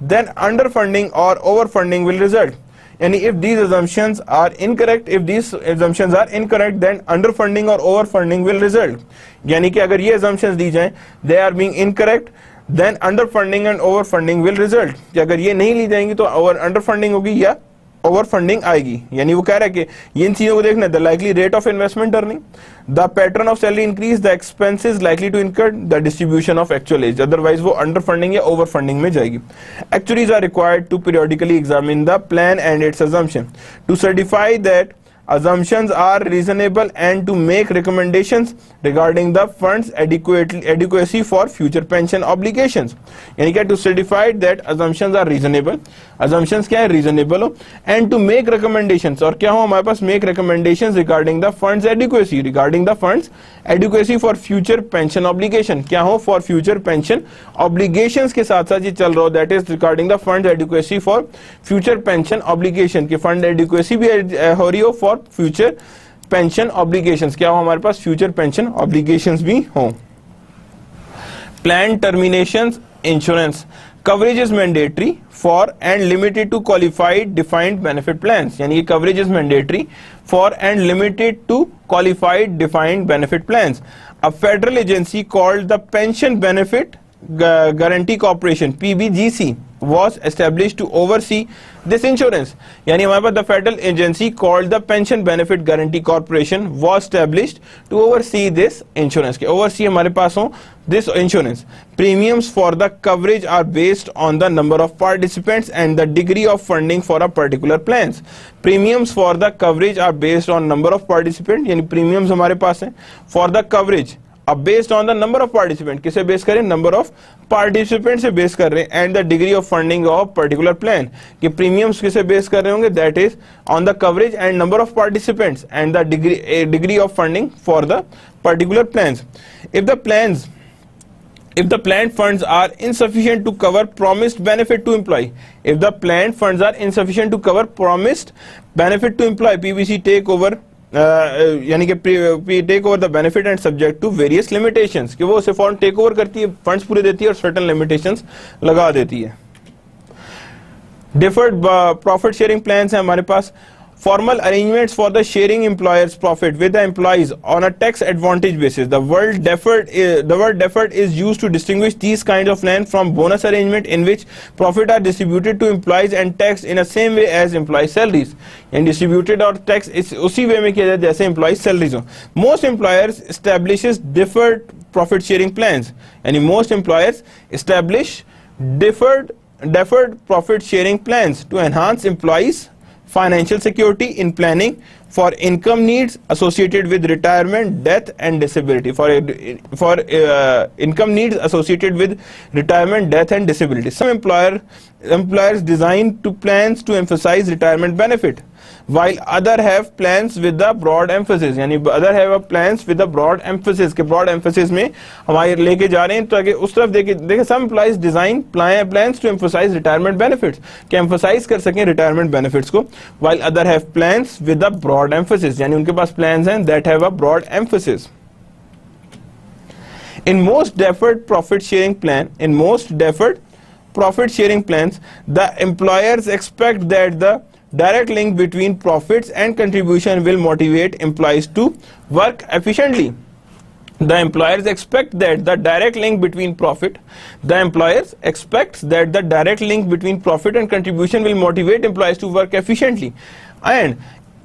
then underfunding or overfunding will result. And if these assumptions are incorrect, then underfunding or overfunding will result. यानी कि अगर ये assumptions दी जाएं, they are being incorrect, then underfunding and overfunding will result. कि अगर ये नहीं ली जाएंगी तो underfunding होगी या overfunding आएगी. यानी वो कह रहा है कि इन चीजों को देखना, the likely rate of investment earning, the pattern of salary increase, the expenses likely to incur, the distribution of actual age. Otherwise वो underfunding या overfunding में जाएगी. Actuaries are required to periodically examine the plan and its assumption to certify that assumptions are reasonable and to make recommendations regarding the fund's adequacy for future pension obligations. यानी क्या? To certify that assumptions are reasonable, assumptions क्या है? Reasonable हो, and to make recommendations, और क्या हो हमारे पास? Make recommendations regarding the fund's adequacy for future pension obligation. क्या हो? For future pension obligations के साथ साथ ये चल रहा हो, that is regarding the fund's adequacy for future pension obligation, कि fund adequacy भी हो रही हो for future pension obligations. क्या हो हमारे पास? Future pension obligations भी हो. Plan terminations insurance coverage is mandatory for and limited to qualified defined benefit plans. यानी coverage is mandatory for and limited to qualified defined benefit plans. A federal agency called the Pension Benefit Guarantee Corporation (PBGC) was established to oversee this insurance. यानी हमारे पास the federal agency called the Pension Benefit Guarantee Corporation was established to oversee this insurance. के oversee हमारे पास हो this insurance. Premiums for the coverage are based on the number of participants and the degree of funding for a particular plans. Premiums for the coverage are based on number of participants, यानी premiums हमारे पास हैं for the coverage अब based on the number of participant. किसे base करें? Number of participant से base कर रहे हैं. And the degree of funding of particular plan, कि प्रीमियम्स किसे बेस कर रहे होंगे? That is on the coverage and number of participants and the degree of funding for the particular plans. If the planned funds are insufficient to cover promised benefit to employee, PBC take over यानी कि take over the benefit and subject to various limitations, कि वो उसे form take over करती है, funds पूरे देती है और सर्टेन लिमिटेशंस लगा देती है. डिफर्ड प्रॉफिट शेयरिंग प्लान्स है हमारे पास. Formal arrangements for the sharing employer's profit with the employees on a tax advantage basis. The word deferred is used to distinguish these kinds of plans from bonus arrangement in which profit are distributed to employees and taxed in the same way as employee salaries. And distributed or taxed इस उसी वे में किया जाए जैसे employee salaries हो. Most employers establishes deferred profit sharing plans. यानी most employers establish deferred profit sharing plans to enhance employees financial security in planning for income needs associated with retirement, death and disability. For income needs associated with retirement, death and disability. Some employers design to plans to emphasize retirement benefit. while other have plans with the broad emphasis, यानी other have a plans with the broad emphasis, के broad emphasis में हमारे लेके जा रहे हैं ताकि उस तरफ देखे some employees design plans to emphasize retirement benefits, कि emphasize कर सकें retirement benefits को, while other have plans with the broad emphasis, यानी उनके पास plans हैं that have a broad emphasis. In most deferred profit sharing plans, the employers expect that the direct link between profits and contribution will motivate employees to work efficiently. The employers expect that the direct link between profit and contribution will motivate employees to work efficiently. And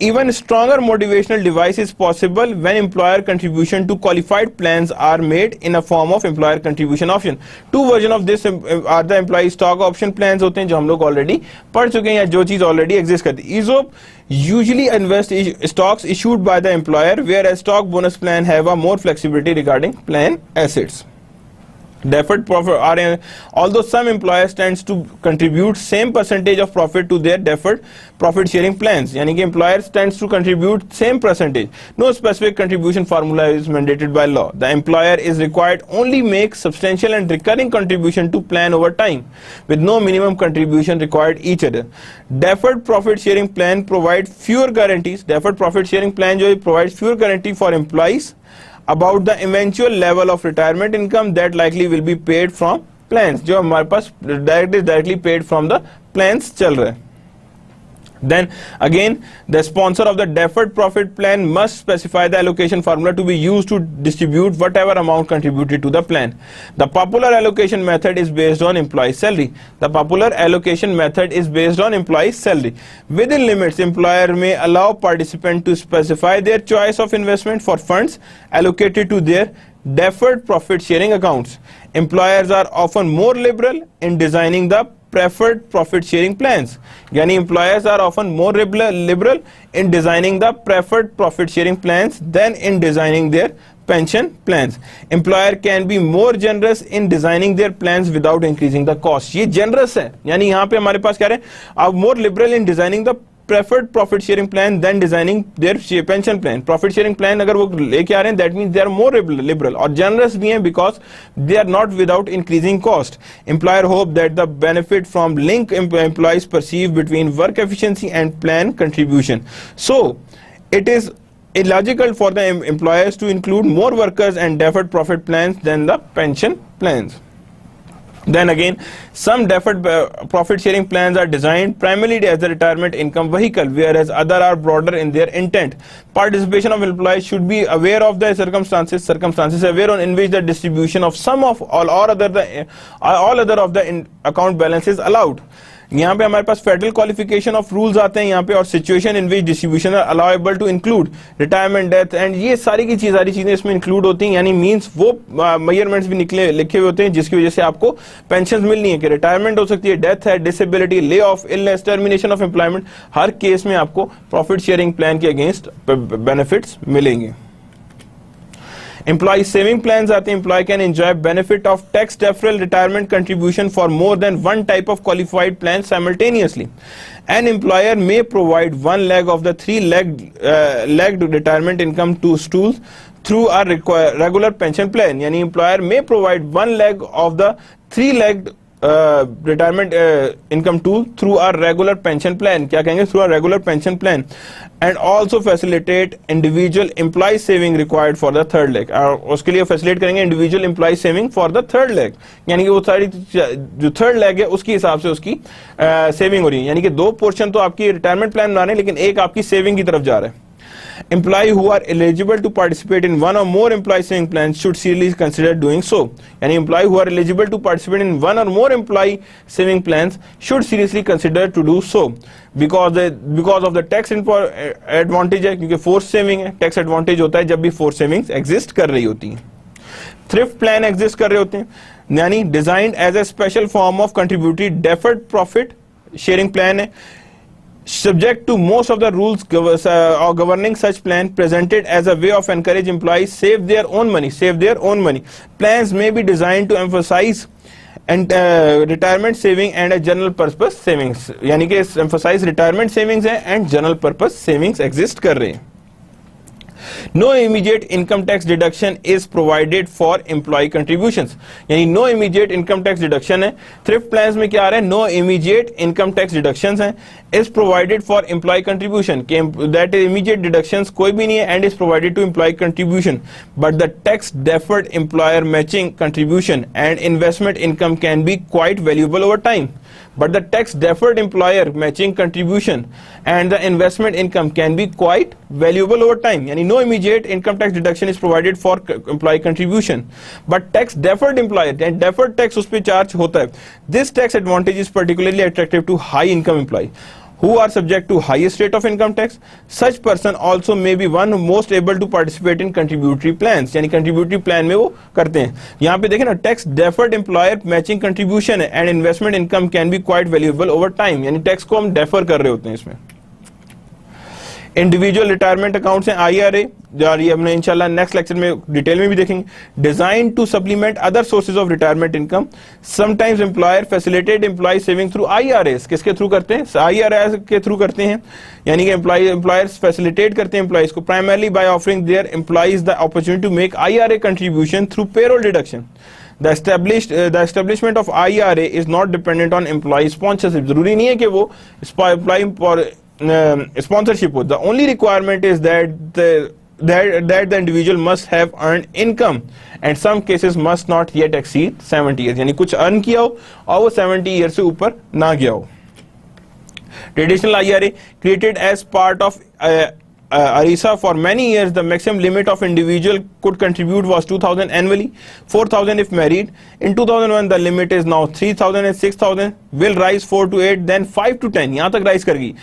even stronger motivational device is possible when employer contribution to qualified plans are made in a form of employer contribution option. Two versions of this are the employee stock option plans होते हैं जो हम लोग already पढ़ चुके हैं या जो चीज already exist करती है. ESOP usually invest stocks issued by the employer, whereas stock bonus plan have a more flexibility regarding plan assets. Deferred profit although some employers tends to contribute same percentage of profit to their deferred profit sharing plans, यानी कि employers tends to contribute same percentage. No specific contribution formula is mandated by law. The employer is required only make substantial and recurring contribution to plan over time, with no minimum contribution required each other. Deferred profit sharing plan provide fewer guarantees. Deferred profit sharing plan जो provides fewer guarantee for employees about the eventual level of retirement income that likely will be paid from plans, जो हमारे पास directly paid from the plans चल रहा है. Then again, the sponsor of the deferred profit plan must specify the allocation formula to be used to distribute whatever amount contributed to the plan. The popular allocation method is based on employee salary. Within limits, employer may allow participant to specify their choice of investment for funds allocated to their deferred profit sharing accounts. Employers are often more liberal in designing the preferred profit sharing plans, यानी employers are often more liberal in designing the preferred profit sharing plans than in designing their pension plans. Employer can be more generous in designing their plans without increasing the cost. ये generous है, यानी यहाँ पे हमारे पास क्या है, are more liberal in designing the preferred profit sharing plan than designing their pension plan. Profit sharing plan अगर वो लेके आ रहे हैं, that means they are more liberal और generous भी हैं because they are not without increasing cost. Employer hope that the benefit from link employees perceive between work efficiency and plan contribution. So it is illogical for the employers to include more workers and deferred profit plans than the pension plans. Then again, some deferred profit sharing plans are designed primarily as a retirement income vehicle, whereas others are broader in their intent. Participation of employees should be aware of the circumstances aware in which the distribution of some of all other of the account balance is allowed. यहाँ पे हमारे पास federal qualification of rules आते हैं यहाँ पे, और situation in which distribution are allowable to include retirement, death and ये सारी चीजें इसमें इंक्लूड होती हैं. यानी मींस वो मेजरमेंट्स भी लिखे हुए होते हैं जिसकी वजह से आपको पेंशन मिलनी है, कि रिटायरमेंट हो सकती है, डेथ है, disability, lay off, illness, termination of employment, her case में आपको प्रॉफिट शेयरिंग प्लान के अगेंस्ट बेनिफिट्स मिलेंगे. Employee saving plans आते हैं. Employee can enjoy benefit of tax deferral retirement contribution for more than one type of qualified plan simultaneously. An employer may provide one leg of the three-legged retirement income to stools through a regular pension plan. यानी employer may provide one leg of the three-legged retirement income tool through a regular pension plan. क्या कहेंगे? Through a regular pension plan, and also facilitate individual employee saving required for the third leg. और उसके लिए facilitate करेंगे individual employee saving for the third leg. यानी कि वो सारी जो third leg है उसके हिसाब से उसकी saving हो रही है. यानी कि दो portion तो आपकी retirement plan बना रहे हैं, लेकिन एक आपकी saving की तरफ जा रहा है. Employee who are eligible to participate in one or more employee saving plans should seriously consider doing so. यानी employee who are eligible to participate in one or more employee saving plans should seriously consider to do so because of the tax advantage है, क्योंकि forced saving है, tax advantage होता है जब भी forced savings exist कर रही होती हैं. Thrift plan exist कर रहे होते हैं, यानी designed as a special form of contributory deferred profit sharing plan है, subject to most of the rules governing such plan, presented as a way of encourage employees save their own money. Plans may be designed to emphasize and retirement saving and a general purpose savings, यानी कि emphasise retirement savings है and general purpose savings exist कर रहे हैं. No immediate income tax deduction is provided for employee contributions. यानी no immediate income tax deduction है. Thrift plans में क्या आ रहा है? No immediate income tax deductions हैं. Is provided for employee contribution. That is immediate deductions कोई भी नहीं है and is provided to employee contribution. But the tax deferred employer matching contribution and investment income can be quite valuable over time. But the tax deferred employer matching contribution and the investment income can be quite valuable over time. Yani no immediate income tax deduction is provided for employee contribution, but tax deferred employer and deferred tax उस पे charge होता है. This tax advantage is particularly attractive to high income employee who are subject to highest rate of income tax. Such person also may be one most able to participate in contributory plans. यानी contributory plan में वो करते हैं. यहाँ पे देखें ना, tax deferred employer matching contribution and investment income can be quite valuable over time. यानी tax को हम defer कर रहे होते हैं इसमें. इंडिविजुअल रिटायरमेंट अकाउंट्स हैं IRA, जो ये हमने इंशाल्लाह नेक्स्ट लेक्चर में डिटेल में भी देखेंगे. Design to supplement other sources of retirement income. Sometimes employer facilitate employ saving through IRAs. किसके थ्रू करते हैं? IRAs के थ्रू करते हैं. यानी कि एम्प्लॉयर्स फैसिलिटेट करते हैं एम्प्लॉयज को, primarily by offering their employees the opportunity to make IRA contribution through payroll deduction. The establishment of IRA is not dependent on employee sponsorship. जरूरी नहीं है कि वो एम्प्लॉय sponsorship हो. The only requirement is that the individual must have earned income and some cases must not yet exceed 70 years. यानी कुछ earn किया हो और वो 70 years से ऊपर ना गया हो. Traditional IRA created as part of ARISA for many years. The maximum limit of individual could contribute was 2,000 annually, 4,000 if married. In 2001 the limit is now 3,000 and 6,000. Will rise 4 to 8, then 5 to 10. यहाँ तक rise करेगी.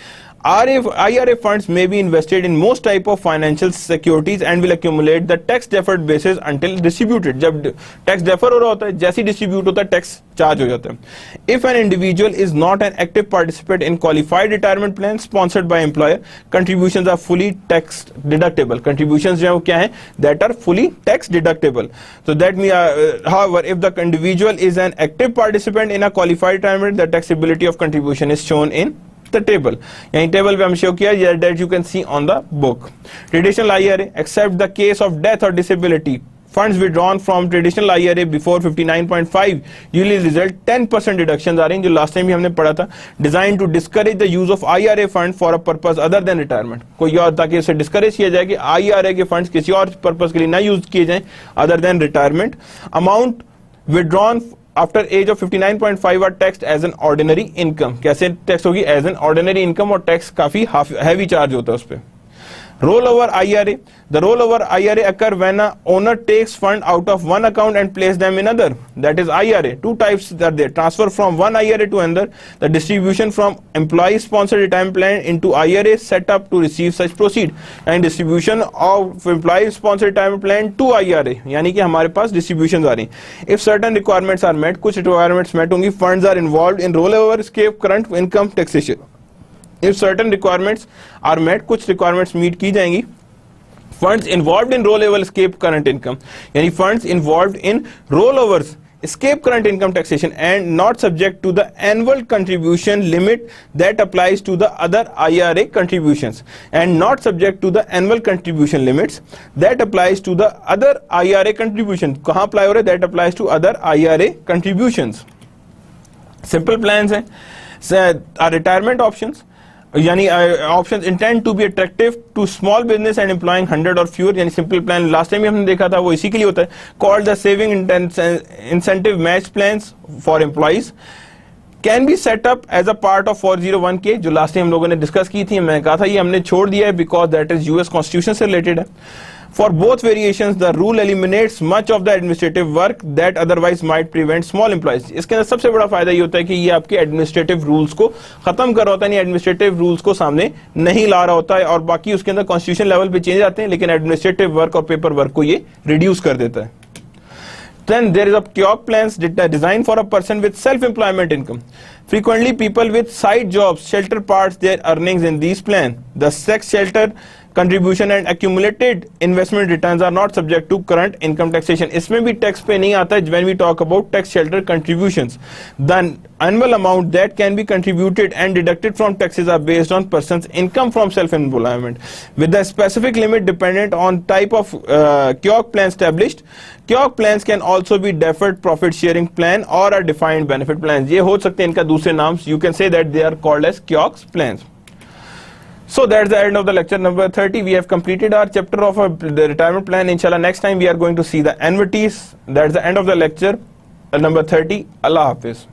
IRA funds may be invested in most type of financial securities and will accumulate the tax deferred basis until distributed. जब tax defer हो रहा होता है, जैसे distribute होता है tax charge हो जाता है. If an individual is not an active participant in qualified retirement plan sponsored by employer, contributions are fully tax deductible. Contributions जो है वो क्या है? That are fully tax deductible. So that means, however, if the individual is an active participant in a qualified retirement, the taxability of contribution is shown in the table. यानी table पे हम show किया that you can see on the book. Traditional IRA, except the case of death or disability, funds withdrawn from traditional IRA before 59.5 usually result 10% deductions आ रही हैं, जो last time भी हमने पढ़ा था. Designed to discourage the use of IRA fund for a purpose other than retirement. कोई और, ताकि इसे डिस्करेज किया जाए कि IRA के फंड्स किसी और पर्पस के लिए ना यूज किए जाएं other than retirement. Amount withdrawn after age of 59.5 are taxed as an ordinary income. कैसे टैक्स होगी? As an ordinary income, और टैक्स काफी हैवी चार्ज होता है उस पे. Rollover IRA. The rollover IRA occur when a owner takes fund out of one account and place them in another. That is IRA. Two types are there: transfer from one IRA to another. The distribution from employee-sponsored retirement plan into IRA set up to receive such proceed, and distribution of employee-sponsored retirement plan to IRA. यानी कि हमारे पास distributions आ रही हैं. If certain requirements are met, कुछ requirements met होंगी, funds are involved in rollover, escape current income taxation. If certain requirements are met, कुछ requirements meet की जाएंगी, funds involved in rollover escape current income, यानी funds involved in rollovers escape current income taxation and not subject to the annual contribution limit that applies to the other IRA contributions, and not subject to the annual contribution limits that applies to the other IRA contribution. कहाँ apply हो रहे? That applies to other IRA contributions. Simple plans हैं, retirement options. यानी options intend to be attractive to small business and employing 100 or fewer. यानी simple plan last time भी हमने देखा था, वो इसी के लिए होता है. Called the saving incentive match plans for employees can be set up as a part of 401k, जो लास्ट टाइम हम लोगों ने डिस्कस की थी. मैंने कहा था ये हमने छोड़ दिया है because that is US constitution से रिलेटेड है. For both variations, the rule eliminates much of the administrative work that otherwise might prevent small employees. इसके अंदर सबसे बड़ा फायदा ये होता है कि ये आपके एडमिनिस्ट्रेटिव रूल्स को खत्म कर रहा होता है, एडमिनिस्ट्रेटिव रूल्स को सामने नहीं ला रहा होता है, और बाकी उसके अंदर कॉन्स्टिट्यूशन लेवल पे चेंज आते हैं, लेकिन एडमिनिस्ट्रेटिव वर्क और पेपर वर्क को ये रिड्यूस कर देता है. Then there is a TEOC plans designed for a person with self-employment income. Frequently, people with side jobs shelter parts their earnings in these plans. The tax shelter contribution and accumulated investment returns are not subject to current income taxation. इसमें भी tax पे नहीं आता when we talk about tax shelter contributions. The annual amount that can be contributed and deducted from taxes are based on person's income from self-employment, with the specific limit dependent on type of QOC plan established. QOC plans can also be deferred profit sharing plan or a defined benefit plans. ये हो सकते हैं इनका दूसरे नाम. You can say that they are called as QOC plans. So that's the end of the lecture number 30. We have completed our chapter of the retirement plan. Inshallah, next time we are going to see the annuities. That's the end of the lecture number 30. Allah Hafiz.